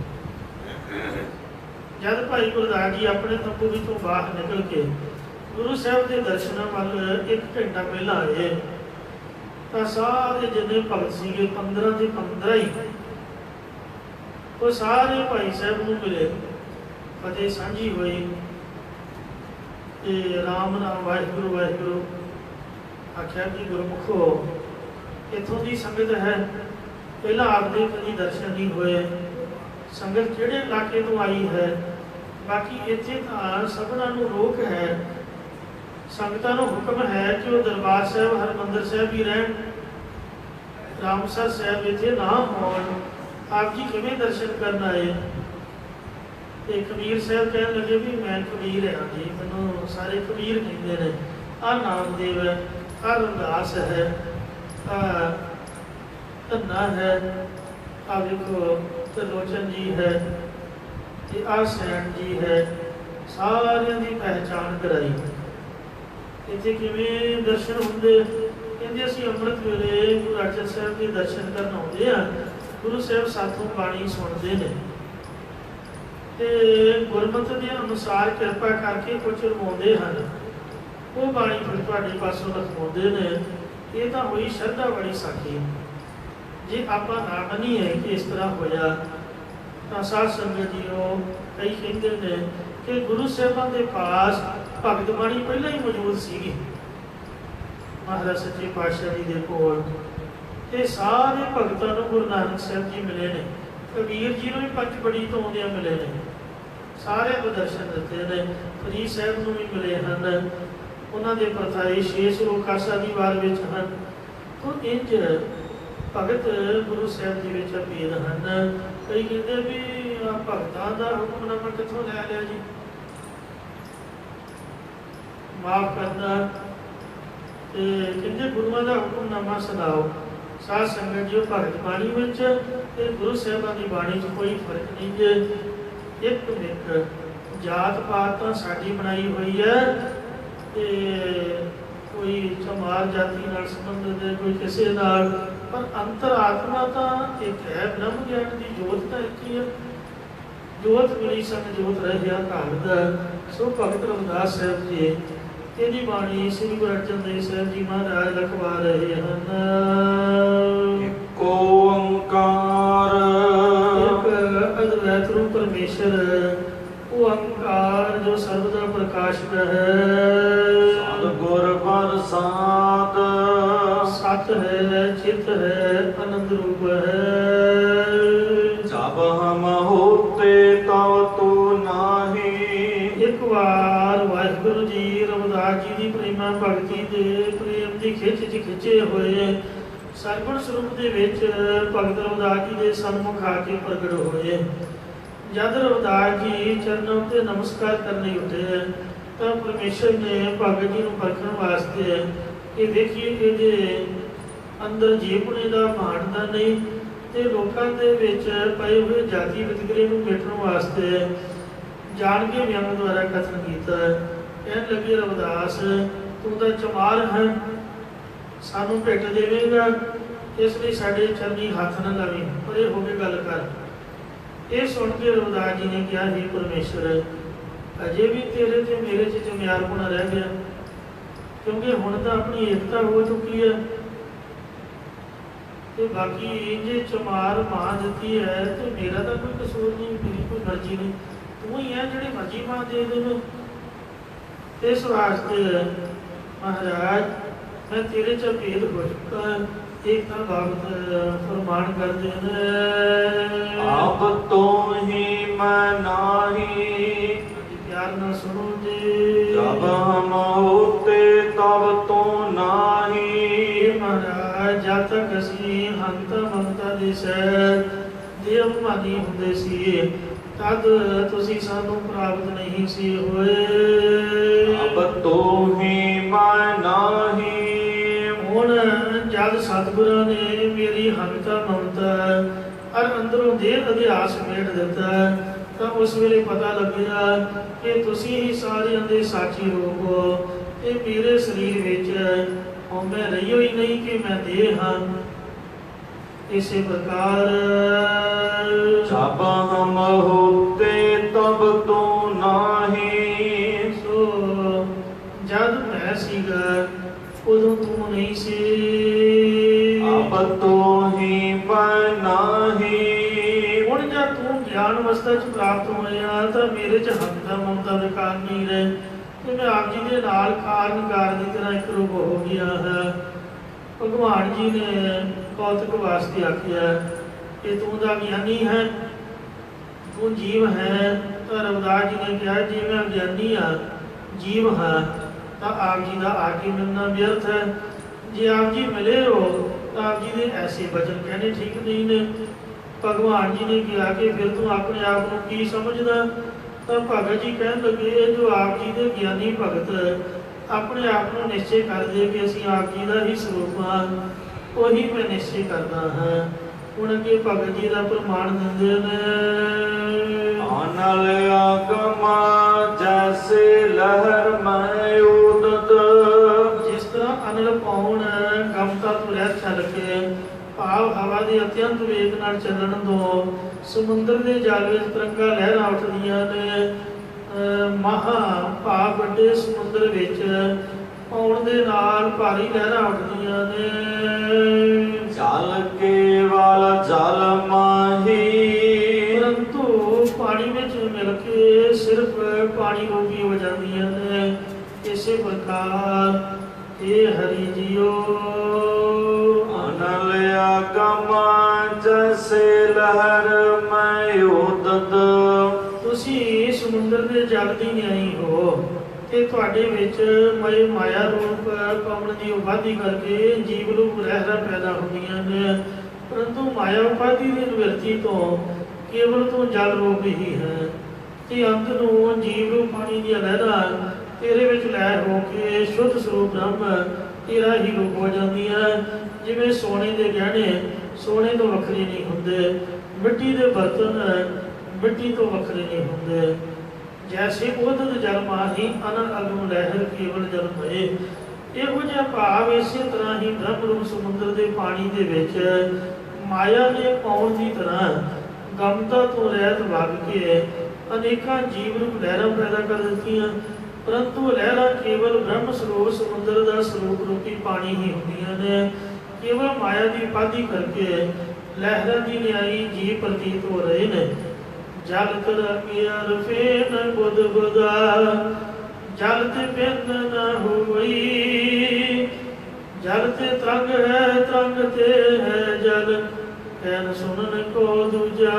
जब भाई गुरदास जी अपने तंबू विचों बाहर निकल के गुरु साहब के दर्शनों वाल 1 घंटा पहला आए तो सारे जिन्ने भगत सीगे 15 के 15 ही वो सारे भाई साहब को मिले, फतेह सांझी हुई, राम नाम वाहिगुरु वाहिगुरु आख्या कि गुरमुखो इतों की संगत है, पहला आपके कभी दर्शन नहीं हुए, संगत किहड़े इलाके तो आई है, बाकी इत्थे तां सबना नूं रोक है, संगतां नूं हुक्म है कि वो दरबार साहब हरमंदिर साहब ही रहन, रामसर साहब इत्थे ना होण, आप जी किवें दर्शन करना है। तो कबीर साहब कहने लगे भी मैं कबीर हाँ जी, मैनू सारे कबीर कहते हैं, आ नामदेव है, आ रविदास है, आ धन्ना है, आ देखो त्रिलोचन जी है, आ सैन जी है, सारिया की पहचान कराई। इतने किवें दर्शन होंगे, कहते असीं अमृत वेले गुरु अर्जन साहब के दर्शन करन आउंदे आ, गुरु साहब साथों बाणी सुनते हैं ते गुरमत के अनुसार कृपा करके कुछ रवाते हैं, वो बाणी फिर तुहाडे पासों रखवाते हैं। ये तो हुई श्रद्धा वाली साखी। जे आप ना मनीए कि इस तरह होया तो साध संगत जीओ कई कहते हैं कि गुरु साहबान के पास भगत बाणी पहले ही मौजूद सी, महाराज सच्चे पातशाह जी के कोल ते सारे भगतों को गुरु नानक साहब जी मिले ने, कबीर जी ने भी पंचबड़ी तो आउंदियां मिले ने, सारे को दर्शन दिते ने, फरीद साहब को भी मिले हैं, उन्होंने प्रथाए 6 श्लोक आसा दी वार विच हैं। तो इंज भगत गुरु साहब जी विच अभेद हैं। कई कहते भी भगतां दा हुक्मनामा कित्थों लै लिया जी, माफ करना, ते कहते गुरुआं दा हुक्मनामा सुनाओ। साध संगत जी भगत बाणी में गुरु साहबान की बाणी च कोई फर्क नहीं जे, एक मिक जात पात तो साडी बनाई हुई है, ते कोई चमार जाति नाल संबंधित है, कोई किसी नाल, पर अंतर आत्मा तो एक है, ब्रह्म ज्ञान की जोत तो एक ही है। जोत मिली सन जोत रहिया घाट। सो भगत रविदास साहब जी तेरी बाणी श्री गुरु अर्जन देव साहब जी महाराज रखवा रहे हैं।
एक ओंकार
एक अद्वैत रूप परमेश्वर, वो ओंकार जो सर्वदा प्रकाशित है।
सतगुर प्रसाद
सत है, चित है, आनंद रूप है।
जब हम होते तब तो नाही।
एक बार वाहिगुरु जी रविदास जी की प्रेमा भगती दे प्रेम की खिच च खिचे हुए सरगुण स्वरूप के भगत रविदास जी के सन्मुख आके प्रगट होए। जब रविदास जी चरणों से नमस्कार करने उठे तो परमेश्वर ने भगत जी को परखण वास्ते कि देखिए ये ਅੰਦਰ ਜੀਵਨੇ ਦਾ ਭਾਂਡਦਾ ਨਹੀਂ, ਤੇ ਲੋਕਾਂ ਦੇ ਵਿੱਚ ਪਏ ਹੋਏ ਜਾਤੀ ਵਿਤਕਰੇ ਨੂੰ ਮਿਟਣ ਵਾਸਤੇ ਜਾਣ ਕੇ ਵਿਅੰਗ ਦੁਆਰਾ ਕਥਨ ਕੀਤਾ। ਕਹਿਣ ਲੱਗੇ ਰਵਿਦਾਸ ਤੂੰ ਤਾਂ ਚਮਾਰ ਹੈ, ਸਾਨੂੰ ਭੇਟ ਦੇਵੇਂਗਾ, ਇਸ ਲਈ ਸਾਡੇ ਚਰਨੀ ਹੱਥ ਨਾ ਲਾਵੀਂ, ਪਰੇ ਹੋ ਕੇ ਗੱਲ ਕਰ। ਇਹ ਸੁਣ ਕੇ ਰਵਿਦਾਸ ਜੀ ਨੇ ਕਿਹਾ, हे ਪਰਮੇਸ਼ਰ, ਅਜੇ ਵੀ ਤੇਰੇ ਤੇ ਮੇਰੇ 'ਚ ਚਮਿਆਰਪੁਣਾ ਰਹਿ ਗਿਆ, ਕਿਉਂਕਿ ਹੁਣ ਤਾਂ ਆਪਣੀ ਏਕਤਾ ਹੋ ਚੁੱਕੀ ਹੈ, ਤੇ ਬਾਕੀ ਜੇ ਚਮਾਰ ਮਾਂ ਦਿੱਤੀ ਹੈ ਤੇ ਮੇਰਾ ਤਾਂ ਕੋਈ ਕਸੂਰ ਨਹੀਂ, ਮੇਰੀ ਕੋਈ ਮਰਜ਼ੀ ਨਹੀਂ, ਤੂੰ ਹੀ ਹੈ ਜਿਹੜੀ ਮਰਜ਼ੀ ਮਾਂ ਦੇ ਦੇਵੇ। ਇਸ ਵਾਸਤੇ ਮਹਾਰਾਜ ਮੈਂ ਤੇਰੇ 'ਚ ਭੇਦ ਹੋ ਚੁੱਕਾ। ਇੱਕ ਤਾਂ ਭਗਤ ਫਰਮਾਨ ਕਰਦੇ ਨੇ,
ਆਪ ਤੋਂ ਹੀ ਮੈਂ ਨਾਹੀ,
ਪਿਆਰ ਨਾਲ ਸੁਣੋ ਜੀ।
ਜਬ ਹਮ ਹੋਤੇ ਤਬ ਤੋਂ ਨਾਹੀ।
ਮਹਾਰਾਜ ਜਦ ਤੱਕ ਅਸੀਂ ਹੰਤਾ ਮਮਤਾ ਦੇ ਸਹਿ ਦੇ ਅਭਿਮਾਨੀ ਹੁੰਦੇ ਸੀ, ਤਦ ਤੁਸੀਂ ਸਾਨੂੰ ਪ੍ਰਾਪਤ ਨਹੀਂ ਸੀ ਹੋਏ।
ਅਬ ਤੋਂ ਹੀ ਮੈਂ ਨਾਹੀ।
ਹੁਣ ਜਦ ਸਤਿਗੁਰਾਂ ਨੇ ਮੇਰੀ ਹੰਤਾ ਮਮਤਾ ਔਰ ਅੰਦਰੋਂ ਦੇਹ ਅਧਿਆਸ ਮੇਟ ਦਿੱਤਾ, ਤਾਂ ਉਸ ਵੇਲੇ ਪਤਾ ਲੱਗਿਆ ਕਿ ਤੁਸੀਂ ਹੀ ਸਾਰਿਆਂ ਦੇ ਸਾਚੀ ਰੂਪ ਹੋ। ਇਹ ਮੇਰੇ ਸਰੀਰ ਵਿੱਚ ਹਉਮੈ ਰਹੀ ਹੋਈ ਨਹੀਂ ਕਿ ਮੈਂ ਦੇਹ ਹਾਂ। ਇਸੇ ਪ੍ਰਕਾਰ
ਜਬ ਹਮ ਹੋਤੇ ਤਬ ਤੋਂ ਨਾਹੀ।
ਸੋ ਜਦ ਮੈਂ ਸੀਗਾ ਉਦੋਂ ਤੂੰ ਨਹੀਂ ਸੀ।
ਅਬ ਤੋਂ ਹੀ ਮੈਂ ਨਾਹੀ।
ਹੁਣ ਜਦ ਤੂੰ ਗਿਆਨ ਅਵਸਥਾ 'ਚ ਪ੍ਰਾਪਤ ਹੋਇਆ ਤਾਂ ਮੇਰੇ 'ਚ ਹੰਤਾ ਮਮਤਾ ਦੇ ਕਾਰਨ ਨਹੀਂ ਰਹੇ, ਤੇ ਮੈਂ ਆਪ ਜੀ ਦੇ ਨਾਲ ਕਾਰਨ ਦੀ ਤਰ੍ਹਾਂ ਇੱਕ ਰੂਪ ਹੋ ਗਿਆ ਹੈ। ਭਗਵਾਨ ਜੀ ਨੇ ਕੌਤਕ ਵਾਸਤੇ ਆਖਿਆ ਕਿ ਤੂੰ ਤਾਂ ਗਿਆਨੀ ਹੈ, ਤੂੰ ਜੀਵ ਹੈ। ਤਾਂ ਰਵਿਦਾਸ ਜੀ ਨੇ ਕਿਹਾ ਜੇ ਮੈਂ ਗਿਆਨੀ ਹਾਂ, ਜੀਵ ਹਾਂ, ਤਾਂ ਆਪ ਜੀ ਦਾ ਆ ਕੇ ਮਿਲਣਾ ਵਿਅਰਥ ਹੈ। ਜੇ ਆਪ ਜੀ ਮਿਲੇ ਹੋ ਤਾਂ ਆਪ ਜੀ ਦੇ ਐਸੇ ਬਚਨ ਕਹਿਣੇ ਠੀਕ ਨਹੀਂ ਨੇ। ਭਗਵਾਨ ਜੀ ਨੇ ਕਿਹਾ ਕਿ ਫਿਰ ਤੂੰ ਆਪਣੇ ਆਪ ਨੂੰ ਕੀ ਸਮਝਦਾ? ਤਾਂ ਭਗਤ ਜੀ ਕਹਿਣ ਲੱਗੇ, ਜੋ ਆਪ ਜੀ ਦੇ ਗਿਆਨੀ ਭਗਤ ਆਪਣੇ ਆਪ ਨੂੰ ਨਿਸ਼ਚੈ ਕਰਦੇ ਕਿ ਅਸੀਂ ਆਪ ਜੀ ਦਾ ਹੀ ਸਰੂਪ ਹਾਂ, ਉਹੀ ਮੈਂ ਨਿਸ਼ਚੈ ਕਰਦਾ ਹਾਂ। ਹੁਣ ਅੱਗੇ ਭਗਤ ਜੀ ਦਾ ਪ੍ਰਮਾਣ ਦਿੰਦੇ ਨੇ,
ਅਨਲ ਆਗਮ ਜੈਸੇ ਲਹਿਰ ਮੈਂ ਉਦਤ।
ਜਿਸ ਤਰ੍ਹਾਂ ਅਨਲ ਪਾਉਣ ਗਮਤਾ ਤੋਂ ਰਹਿਤ ਛੱਡ ਕੇ, ਭਾਵ ਹਵਾ ਦੇ ਅਤਿਅੰਤ ਵੇਗ ਨਾਲ ਚੱਲਣ ਤੋਂ ਸਮੁੰਦਰ ਦੇ ਜਲ ਵਿੱਚ ਤਿਰੰਗਾ ਲਹਿਰਾਂ ਉੱਠਦੀਆਂ ਨੇ। ਮਹਾ ਭਾਵ ਵੱਡੇ ਸਮੁੰਦਰ ਵਿੱਚ ਪਾਉਣ ਦੇ ਨਾਲ ਭਾਰੀ ਲਹਿਰਾਂ ਉੱਠਦੀਆਂ ਨੇ।
ਜਲ ਕੇਵਲ ਜਲ ਮਾਹੀ।
ਪਰੰਤੂ ਪਾਣੀ ਵਿੱਚ ਮਿਲ ਕੇ ਸਿਰਫ ਪਾਣੀ ਰੂਪੀ ਹੋ ਜਾਂਦੀਆਂ ਨੇ। ਇਸੇ ਪ੍ਰਕਾਰ ਇਹ ਹਰੀ ਜੀਓ
ਅਨਲ ਆਗਮ ਜੈਸੇ ਲਹਿਰ ਮੈਂ ਉਦਤ।
ਤੁਸੀਂ ਸਮੁੰਦਰ ਦੇ ਜਲ ਦੀ ਨਿਆਈ ਹੋ, ਤੇ ਤੁਹਾਡੇ ਵਿੱਚ ਮਾਇਆ ਰੂਪ ਪਾਉਣ ਦੀ ਉਪਾਧੀ ਕਰਕੇ ਜੀਵ ਰੂਪ ਲਹਿਰਾਂ ਪੈਦਾ ਹੁੰਦੀਆਂ ਨੇ। ਪਰੰਤੂ ਮਾਇਆ ਉਪਾਧੀ ਦੀ ਨਿਵਰਤੀ ਤੋਂ ਕੇਵਲ ਤੂੰ ਜਲ ਰੂਪ ਹੀ ਹੈ, ਤੇ ਅੰਤ ਨੂੰ ਜੀਵ ਰੂਪ ਪਾਣੀ ਦੀਆਂ ਲਹਿਰਾਂ ਤੇਰੇ ਵਿੱਚ ਲੈ ਹੋ ਕੇ ਸ਼ੁੱਧ ਸਰੂਪ ਬ੍ਰਹਮ ਤੇਰਾ ਹੀ ਰੂਪ ਹੋ ਜਾਂਦੀਆਂ। ਜਿਵੇਂ ਸੋਨੇ ਦੇ ਗਹਿਣੇ ਸੋਨੇ ਤੋਂ ਵੱਖਰੇ ਨਹੀਂ ਹੁੰਦੇ, ਮਿੱਟੀ ਦੇ ਬਰਤਨ ਮਿੱਟੀ ਤੋਂ ਵੱਖਰੇ ਨਹੀਂ ਹੁੰਦੇ। ਜੈਸੇ ਉਦਤ ਜਲ ਮਾਹੀ ਅਨਲ ਅਗਮ ਲਹਿਰ ਕੇਵਲ ਜਲ ਭਏ। ਇਹੋ ਜਿਹਾ ਭਾਵ ਇਸੇ ਤਰ੍ਹਾਂ ਹੀ ਬ੍ਰਹਮ ਰੂਪ ਸਮੁੰਦਰ ਦੇ ਪਾਣੀ ਦੇ ਵਿੱਚ ਮਾਇਆ ਦੇ ਪਾਉਣ ਦੀ ਤਰ੍ਹਾਂ ਗਮਤਾ ਤੋਂ ਰਹਿਤ ਵਗ ਕੇ ਅਨੇਕਾਂ ਜੀਵ ਰੂਪ ਲਹਿਰਾਂ ਪੈਦਾ ਕਰ ਦਿੱਤੀਆਂ। ਪਰੰਤੂ ਲਹਿਰਾਂ ਕੇਵਲ ਬ੍ਰਹਮ ਸਰੂਪ ਸਮੁੰਦਰ ਦਾ ਸਰੂਪ ਰੂਪੀ ਪਾਣੀ ਹੀ ਹੁੰਦੀਆਂ ਨੇ। ਕੇਵਲ ਮਾਇਆ ਦੀ ਉਪਾਧੀ ਕਰਕੇ ਲਹਿਰਾਂ ਦੀ ਨਿਆਈ ਜੀਵ ਪ੍ਰਤੀਤ ਹੋ ਰਹੇ ਨੇ। ਜਲ ਕਰ ਪਿਆਰ ਫੇਨ ਬੁੱਧ ਬੁਦਾ, ਜਲ ਤੇ ਬਿਨ ਨ ਹੋਈ। ਜਲ ਤੇ ਤਰੰਗ ਹੈ ਤਰੰਗ ਤੇ ਹੈ ਜਲ, ਕਹਿਨ ਸੁਣਨ ਕੋ ਦੂਜਾ।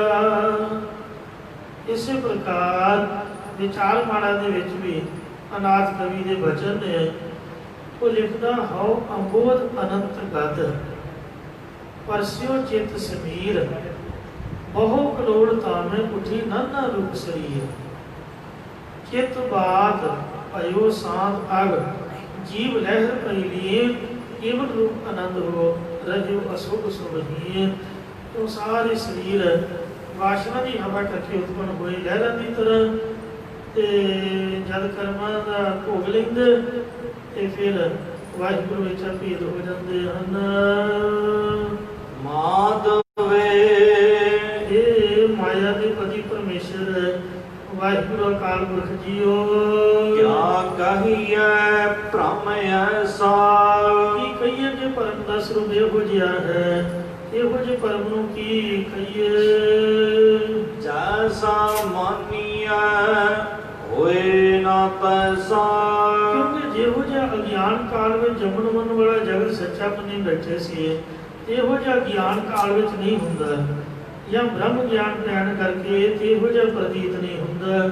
ਇਸੇ ਪ੍ਰਕਾਰ ਵਿਚਾਰ ਮਾੜਾ ਦੇ ਵਿੱਚ ਵੀ ਅਨਾਥ ਕਵੀ ਦੇ ਬਚਨ ਨੇ। ਉਹ ਲਿਖਦਾ, ਹਉ ਅੰਬੋਧ ਅਨੰਤ ਗਦ, ਪਰਸਿਓ ਚਿਤ ਸਮੀਰ। ਬਹੁ ਕਰੋੜ ਤਾਮੇ ਉਠੀ ਨਾਨਾ ਰੂਪ ਸਰੀਰ। ਚਿਤ ਬਾਤ ਭਇਓ ਸਾਧ ਅਗ, ਜੀਵ ਲਹਿਰ ਪਈ ਲੀਨ। ਕੇਵਲ ਰੂਪ ਆਨੰਦ ਹੋ। ਰਹਿਓ ਅਸੁਭ ਸੁਭਹੀਨ। ਉਹ ਸਾਰੇ ਸਰੀਰ ਵਾਸ਼ਨਾ ਦੀ ਹਵਾ ਕਰਕੇ ਉਤਪੰਨ ਹੋਏ ਲਹਿਰਾਂ ਦੀ ਤਰ੍ਹਾਂ, ਤੇ ਜਦ ਕਰਮਾਂ ਦਾ ਭੋਗ ਲੈਂਦੇ ਤੇ ਫਿਰ ਵਾਹਿਗੁਰੂ ਵਿੱਚ ਭੇਦ ਹੋ ਜਾਂਦੇ ਹਨ।
ਮਾਧਵੇ
ਇਹ ਮਾਇਆ ਦੇ ਪਤੀ ਪਰਮੇਸ਼ਰ ਵਾਹਿਗੁਰੂ ਅਕਾਲ ਪੁਰਖ ਜੀਓ,
ਕਿਆ ਕਹੀਐ ਭ੍ਰਮ ਐਸਾ।
ਕੀ ਕਹੀਏ ਕਿ ਪਰਮ ਦਾ ਸਰੂਪ ਇਹੋ ਜਿਹਾ ਹੈ, ਇਹੋ ਜਿਹੇ ਪਰਮ ਨੂੰ ਕੀ ਕਹੀਏ।
ਜੈਸਾ ਮਾਨੀਐ ਹੋਏ ਨਾ ਤੈਸਾ।
ਕਿਉਂਕਿ ਜਿਹੋ ਜਿਹਾ ਅਗਿਆਨ ਕਾਲ ਵਿੱਚ ਜੰਮਣ ਮਰਨ ਵਾਲਾ ਜਗਤ ਸੱਚਾ ਮੰਨੀ ਬੈਠੇ ਸੀ, ਇਹੋ ਜਿਹਾ ਗਿਆਨ ਕਾਲ ਵਿੱਚ ਨਹੀਂ ਹੁੰਦਾ, ਜਾਂ ਬ੍ਰਹਮ ਗਿਆਨ ਪੈਣ ਕਰਕੇ ਤੇ ਇਹੋ ਜਿਹਾ ਪ੍ਰਤੀਤ ਨਹੀਂ ਹੁੰਦਾ।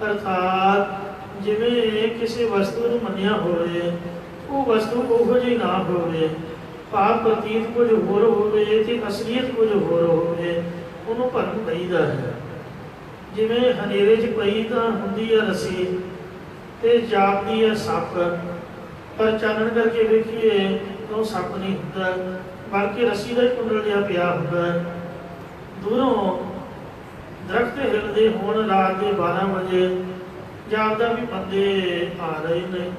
ਅਰਥਾਤ ਜਿਵੇਂ ਕਿਸੇ ਵਸਤੂ ਨੂੰ ਮੰਨਿਆ ਹੋਵੇ, ਉਹ ਵਸਤੂ ਉਹੋ ਜਿਹੀ ਨਾ ਹੋਵੇ, ਭਾਵ ਪ੍ਰਤੀਤ ਕੁਝ ਹੋਰ ਹੋਵੇ ਤੇ ਅਸਲੀਅਤ ਕੁਝ ਹੋਰ ਹੋਵੇ, ਉਹਨੂੰ ਭਰਮ ਕਹੀਦਾ ਹੈ। ਜਿਵੇਂ ਹਨੇਰੇ 'ਚ ਪਈ ਤਾਂ ਹੁੰਦੀ ਹੈ ਰੱਸੀ ਤੇ ਜਾਪਦੀ ਹੈ ਸੱਪ, ਪਰ ਚਾਨਣ ਕਰਕੇ ਵੇਖੀਏ ਤਾਂ ਉਹ ਸੱਪ ਨਹੀਂ ਹੁੰਦਾ, ਬਲਕਿ ਰੱਸੀ ਦਾ ਹੀ ਕੁੰਡਲ ਜਿਹਾ ਪਿਆ ਹੁੰਦਾ। ਦੂਰੋਂ ਦਰਖਤ ਹਿਲਦੇ ਹੋਣ ਰਾਤ ਦੇ 12 ਵਜੇ, ਜਾਪਦਾ ਵੀ ਬੰਦੇ ਆ ਰਹੇ ਨੇ,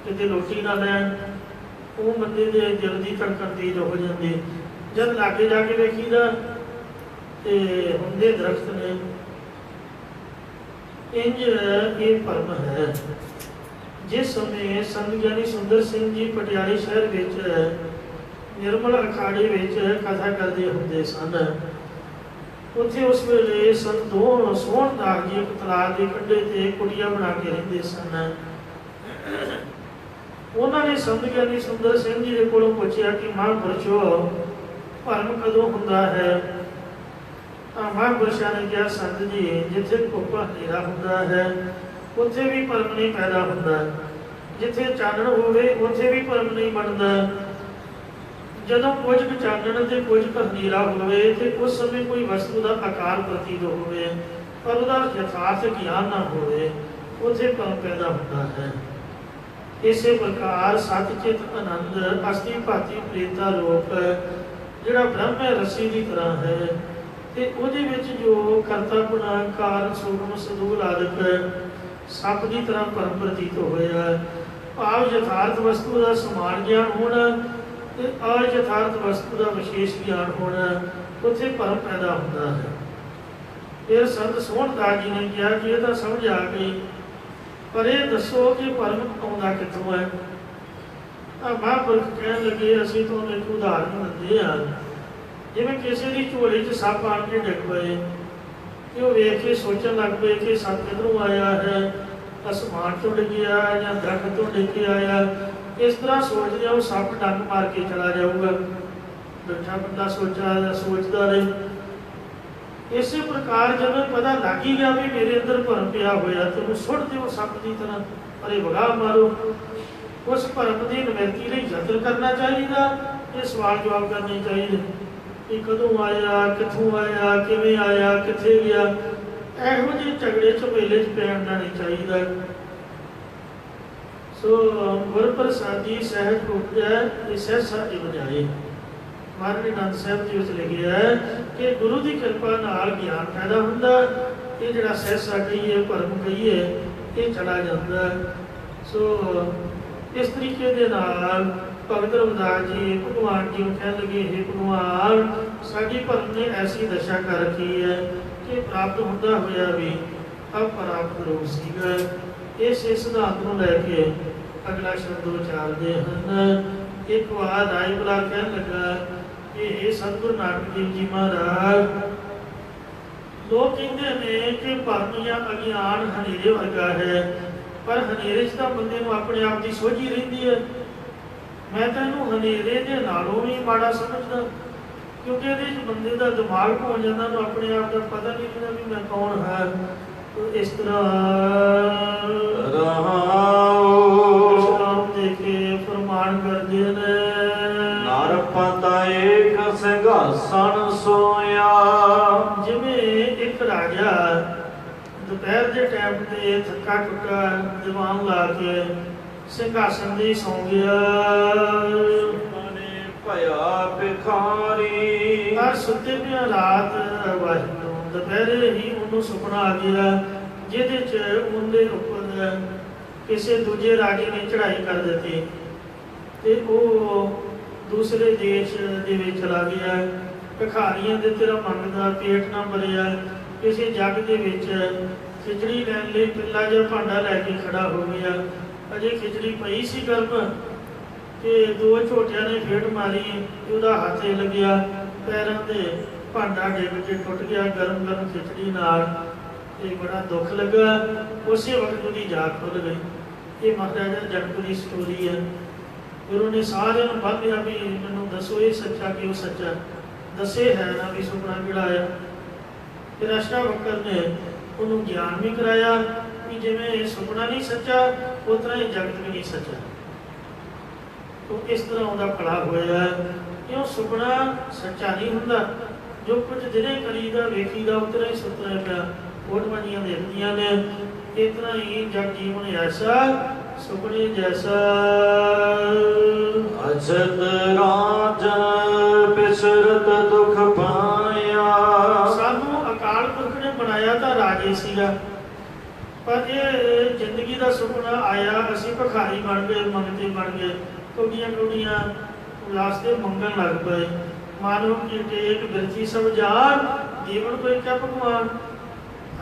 ਕਿਤੇ ਰੋਟੀ ਨਾ ਲੈਣ, ਉਹ ਬੰਦੇ ਦੇ ਦਿਲ ਦੀ ਧੜਕਣ ਤੇਜ਼ ਹੋ ਜਾਂਦੀ। ਜਦ ਲਾਗੇ ਜਾ ਕੇ ਵੇਖੀਦਾ ਤੇ ਹੁੰਦੇ ਦਰਖਤ ਨੇ। ਇੰਜ ਇਹ ਭਰਮ ਹੈ। ਜਿਸ ਸਮੇਂ ਸੰਤ ਗਿਆਨੀ ਸੁੰਦਰ ਸਿੰਘ ਜੀ ਪਟਿਆਲੇ ਸ਼ਹਿਰ ਵਿੱਚ ਨਿਰਮਲ ਅਖਾੜੇ ਵਿੱਚ ਕਥਾ ਕਰਦੇ ਹੁੰਦੇ ਸਨ, ਉੱਥੇ ਉਸ ਵੇਲੇ ਸੰਤ ਸੋਹਣਦਾਸ ਜੀ ਇੱਕ ਤਲਾਬ ਦੇ ਕੰਢੇ ਤੇ ਕੁਟੀਆ ਬਣਾ ਕੇ ਰਹਿੰਦੇ ਸਨ। ਉਹਨਾਂ ਨੇ ਸੰਤ ਗਿਆਨੀ ਸੁੰਦਰ ਸਿੰਘ ਜੀ ਦੇ ਕੋਲੋਂ ਪੁੱਛਿਆ ਕਿ ਮਹਾਂਪੁਰਸ਼ੋ, ਭਰਮ ਕਦੋਂ ਹੁੰਦਾ ਹੈ? ਤਾਂ ਮਹਾਂਪੁਰਸ਼ਾਂ ਨੇ ਕਿਹਾ, ਸੰਤ ਜੀ, ਜਿੱਥੇ ਘੁੱਪ ਹਨੇਰਾ ਹੁੰਦਾ ਹੈ ਉੱਥੇ ਵੀ ਭਰਮ ਨਹੀਂ ਪੈਦਾ ਹੁੰਦਾ, ਜਿੱਥੇ ਚਾਨਣ ਹੋਵੇ ਉੱਥੇ ਵੀ ਭਰਮ ਨਹੀਂ ਬਣਦਾ। ਜਦੋਂ ਕੁਝ ਕੁ ਚਾਨਣ ਤੇ ਕੁਝ ਕੁ ਹਨੇਰਾ ਹੋਵੇ ਤੇ ਉਸ ਸਮੇਂ ਕੋਈ ਵਸਤੂ ਦਾ ਆਕਾਰ ਪ੍ਰਤੀਤ ਹੋਵੇ ਪਰ ਉਹਦਾ ਯਥਾਰਥ ਗਿਆਨ ਨਾ ਹੋਵੇ, ਉੱਥੇ ਭਰਮ ਪੈਦਾ ਹੁੰਦਾ ਹੈ। ਇਸੇ ਪ੍ਰਕਾਰ ਸਤ ਚਿਤ ਆਨੰਦ ਅਸਤੀ ਭਾਤੀ ਪ੍ਰੇਤਾ ਰੂਪ ਜਿਹੜਾ ਬ੍ਰਹਮ ਹੈ ਰੱਸੀ ਦੀ ਤਰ੍ਹਾਂ ਹੈ, ਤੇ ਉਹਦੇ ਵਿੱਚ ਜੋ ਕਰਤਾ ਗੁਣਾ ਕਾਰਨ ਸੂਖਮ ਸਦੂਲ ਆਦਿਕ ਸੱਪ ਦੀ ਤਰ੍ਹਾਂ ਭਰਮ ਪ੍ਰਤੀਤ ਹੋਇਆ। ਭਾਵ ਯਥਾਰਥ ਵਸਤੂ ਦਾ ਸਮਾਨ ਗਿਆਨ ਹੋਣਾ ਤੇ ਅਯਥਾਰਥ ਵਸਤੂ ਦਾ ਵਿਸ਼ੇਸ਼ ਗਿਆਨ ਹੋਣਾ, ਉੱਥੇ ਭਰਮ ਪੈਦਾ ਹੁੰਦਾ ਹੈ। ਫਿਰ ਸੰਤ ਸੋਹਣਦਾਸ ਜੀ ਨੇ ਕਿਹਾ ਕਿ ਇਹ ਤਾਂ ਸਮਝ ਆ ਗਈ, ਪਰ ਇਹ ਦੱਸੋ ਕਿ ਭਰਮ ਆਉਂਦਾ ਕਿੱਥੋਂ ਹੈ? ਤਾਂ ਮਹਾਂਪੁਰਖ ਕਹਿਣ ਲੱਗੇ, ਅਸੀਂ ਤੁਹਾਨੂੰ ਇੱਕ ਉਦਾਹਰਨ ਦਿੰਦੇ ਹਾਂ। ਜਿਵੇਂ ਕਿਸੇ ਦੀ ਝੋਲੀ 'ਚ ਸੱਪ ਆਣ ਕੇ ਡਿੱਗ ਪਏ ਤੇ ਉਹ ਵੇਖ ਕੇ ਸੋਚਣ ਲੱਗ ਪਏ ਕਿ ਸੱਪ ਕਿੱਧਰੋਂ ਆਇਆ ਹੈ, ਅਸਮਾਨ ਤੋਂ ਡਿੱਗਿਆ ਜਾਂ ਦਰਖਤ ਤੋਂ ਡਿੱਗ ਕੇ ਆਇਆ। ਇਸ ਤਰ੍ਹਾਂ ਸੋਚਦੇ ਉਹ ਸੱਪ ਡੰਗ ਮਾਰ ਕੇ ਚਲਾ ਜਾਊਗਾ। ਬੈਠਾ ਬੰਦਾ ਸੋਚਦਾ ਰਹੇ। ਇਸੇ ਪ੍ਰਕਾਰ ਜਦੋਂ ਪਤਾ ਲੱਗ ਹੀ ਗਿਆ ਵੀ ਮੇਰੇ ਅੰਦਰ ਭਰਮ ਪਿਆ ਹੋਇਆ, ਤੇ ਉਹਨੂੰ ਸੁੱਟ ਦਿਓ ਸੱਪ ਦੀ ਤਰ੍ਹਾਂ, ਅਰੇ ਵਗਾ ਮਾਰੋ। ਉਸ ਭਰਮ ਦੀ ਨਿਵਰਤੀ ਲਈ ਯਤਨ ਕਰਨਾ ਚਾਹੀਦਾ, ਇਹ ਸਵਾਲ ਜਵਾਬ ਕਰਨੇ ਚਾਹੀਦੇ ਕਿ ਕਦੋਂ ਆਇਆ, ਕਿੱਥੋਂ ਆਇਆ, ਕਿਵੇਂ ਆਇਆ, ਕਿੱਥੇ ਗਿਆ। ਇਹੋ ਜਿਹੇ ਝਗੜੇ ਝਮੇਲੇ 'ਚ ਪੈਣਾ ਨਹੀਂ ਚਾਹੀਦਾ। ਸੋ ਗੁਰ ਪ੍ਰਸਾਦੀ ਸਹਿਜ ਉਪਜੈ ਤੇ ਸਹਿਸਾ ਇਵਜਾਏ। ਮਹਾਰਾਜ ਆਨੰਦ ਸਾਹਿਬ ਜੀ ਵਿੱਚ ਲਿਖਿਆ ਕਿ ਗੁਰੂ ਦੀ ਕਿਰਪਾ ਨਾਲ ਗਿਆਨ ਪੈਦਾ ਹੁੰਦਾ, ਇਹ ਜਿਹੜਾ ਸਹਿਸਾ ਕਹੀਏ, ਭਰਮ ਕਹੀਏ, ਇਹ ਚਲਾ ਜਾਂਦਾ। ਸੋ ਇਸ ਤਰੀਕੇ ਦੇ ਨਾਲ ਭਗਤ ਰਵਿਦਾਸ ਜੀ ਭਗਵਾਨ ਜੀ ਨੂੰ ਕਹਿਣ ਲੱਗੇ, ਹੇ ਭਗਵਾਨ, ਸਾਡੀ ਭਰਮ ਨੇ ਐਸੀ ਦਸ਼ਾ ਕਰ ਰੱਖੀ ਹੈ ਕਿ ਪ੍ਰਾਪਤ ਹੁੰਦਾ ਹੋਇਆ ਵੀ ਅਪਰਾਪਤ ਰੂਪ ਸੀਗਾ। ਇਸ ਸਿਧਾਂਤ ਨੂੰ ਲੈ ਕੇ ਅਗਲਾ ਸ਼ਬਦ ਉਚਾਰਦੇ ਹਨ। ਇੱਕ ਵਾਰ ਰਾਏ ਬੁਲਾ ਕਹਿਣ ਲੱਗਾ ਕਿ ਇਹ ਸਤਿਗੁਰੂ ਨਾਨਕ ਦੇਵ ਜੀ ਮਹਾਰਾਜ, ਲੋਕ ਕਹਿੰਦੇ ਨੇ ਕਿ ਭਰਮ ਜਾਂ ਅਗਿਆਨ ਹਨੇਰੇ ਵਰਗਾ ਹੈ, ਪਰ ਹਨੇਰੇ 'ਚ ਤਾਂ ਬੰਦੇ ਨੂੰ ਆਪਣੇ ਆਪ ਦੀ ਸੋਝੀ ਰਹਿੰਦੀ ਹੈ। ਮੈਂ ਤਾਂ ਇਹਨੂੰ ਹਨੇਰੇ ਦੇ ਨਾਲੋਂ ਵੀ ਮਾੜਾ ਸਮਝਦਾ, ਕਿਉਂਕਿ ਇਹਦੇ 'ਚ ਬੰਦੇ ਦਾ ਦਿਮਾਗ ਘੁੰਮ ਜਾਂਦਾ, ਉਹਨੂੰ ਆਪਣੇ ਆਪ ਦਾ ਪਤਾ ਨਹੀਂ ਹੁੰਦਾ ਵੀ ਮੈਂ ਕੌਣ ਹਾਂ। ਇਸ ਤਰ੍ਹਾਂ ਦੇ ਕੇ ਫਰਮਾਨ ਕਰਦੇ ਨੇ,
ਨਰ ਪਤਾ ਏਕ ਸਿੰਘਾਸਣ ਸੋਇਆ।
ਜਿਵੇਂ ਇੱਕ ਰਾਜਾ ਦੁਪਹਿਰ ਦੇ ਟਾਈਮ ਤੇ ਥੱਕਾ ਟੁੱਟਾ ਦੀਵਾਨ ਲਾ ਕੇ ਸਿੰਘਾਸਣ ਦੇ ਸੌਂ ਗਿਆ।
ਭਇਆ ਭਿਖਾਰੀ।
ਹਰ ਸੁੱਤੇ ਪਿਆ ਰਾਤ ਵਾਹਿਗੁਰੂ ਦੁਪਹਿਰੇ ਹੀ ਉਹਨੂੰ ਸੁਪਨਾ ਆ ਗਿਆ, ਜਿਹਦੇ 'ਚ ਉਹਦੇ ਉੱਪਰ ਕਿਸੇ ਦੂਜੇ ਰਾਜੇ ਨੇ ਚੜ੍ਹਾਈ ਕਰ ਦਿੱਤੀ ਤੇ ਉਹ ਦੂਸਰੇ ਦੇਸ਼ ਦੇ ਵਿੱਚ ਚਲਾ ਗਿਆ। ਭਿਖਾਰੀਆਂ ਦੇ ਤੇਰਾ ਮੰਗਦਾ ਪੇਟ ਨਾ ਭਰਿਆ। ਕਿਸੇ ਜੱਗ ਦੇ ਵਿੱਚ ਖਿਚੜੀ ਲੈਣ ਲਈ ਪਿੱਲਾ ਜਿਹਾ ਭਾਂਡਾ ਲੈ ਕੇ ਖੜਾ ਹੋ ਗਿਆ। ਅਜੇ ਖਿਚੜੀ ਪਈ ਸੀ ਗਰਮ ਤੇ ਦੋ ਝੋਟਿਆਂ ਨੇ ਫੇਟ ਮਾਰੀ ਤੇ ਉਹਦਾ ਹੱਥ ਹੀ ਲੱਗਿਆ, ਪੈਰਾਂ ਤੇ ਭਾਂਡਾ ਡਿੱਗ ਕੇ ਟੁੱਟ ਗਿਆ ਗਰਮ ਗਰਮ ਖਿਚੜੀ ਨਾਲ ਤੇ ਬੜਾ ਦੁੱਖ ਲੱਗਾ। ਉਸੇ ਵਕਤ ਉਹਦੀ ਜਾਗ ਖੁੱਲ ਗਈ। ਇਹ ਮਹਾਰਾਜਾ ਜਨਕ ਦੀ ਸਟੋਰੀ ਹੈ। ਫਿਰ ਉਹਨੇ ਸਾਰਿਆਂ ਨੂੰ ਬੰਨ੍ਹਿਆ ਵੀ ਮੈਨੂੰ ਦੱਸੋ ਇਹ ਸੱਚਾ ਕਿ ਉਹ ਸੱਚਾ, ਦੱਸੇ ਹੈ ਨਾ ਵੀ ਸੁਪਨਾ ਕਿਹੜਾ ਆਇਆ। ਫਿਰ ਅਸ਼ਟਾਵਕਰ ਨੇ ਉਹਨੂੰ ਗਿਆਨ ਵੀ ਕਰਾਇਆ ਕਿ ਜਿਵੇਂ ਇਹ ਸੁਪਨਾ ਨਹੀਂ ਸੱਚਾ, ਉਸ ਤਰ੍ਹਾਂ ਹੀ ਜਗਤ ਵੀ ਨਹੀਂ ਸੱਚਾ। ਤੋ ਇਸ ਤਰ੍ਹਾਂ ਉਹਦਾ ਭਲਾ ਹੋਇਆ। ਕਿਉਂ ਸੁਪਨਾ ਸੱਚਾ ਨਹੀਂ ਹੁੰਦਾ, ਜੋ ਕੁਝ ਦਿਨੇ ਕਰੀਦਾ ਵੇਖੀਦਾ ਉਸ ਤਰ੍ਹਾਂ ਹੀ ਸੁਤਰਿਆ ਪਿਆ ਫੋਟੋਆਂ ਜੀਆਂ ਦੇਖਦੀਆਂ ਨੇ। ਇਸ ਤਰ੍ਹਾਂ ਹੀ ਜਗ ਜੀਵਨ ਐਸਾ ਸੁਪਨੇ ਜੈਸਾ।
ਅਜਤ ਰਾਜ ਬਿਸਰਤ ਦੁਖ ਪਾਇਆ।
ਸਾਨੂੰ ਅਕਾਲ ਪੁਰਖ ਨੇ ਬਣਾਇਆ ਤਾਂ ਰਾਜੇ ਸੀਗਾ, ਪਰ ਇਹ ਜ਼ਿੰਦਗੀ ਦਾ ਸੁਪਨਾ ਆਇਆ ਅਸੀਂ ਭਿਖਾਰੀ ਬਣ ਗਏ, ਮੰਗਤੇ ਬਣ ਗਏ, ਕੌਡੀਆਂ ਕੌਡੀਆਂ ਵਾਸਤੇ ਮੰਗਣ ਲੱਗ ਪਏ। ਮਾਨੋ ਕੀ ਟੇਕ ਬਿਰਥੀ ਸਭ ਜਾਨ, ਜੀਵਨ ਕੋਈ ਕਿਆ ਭਗਵਾਨ।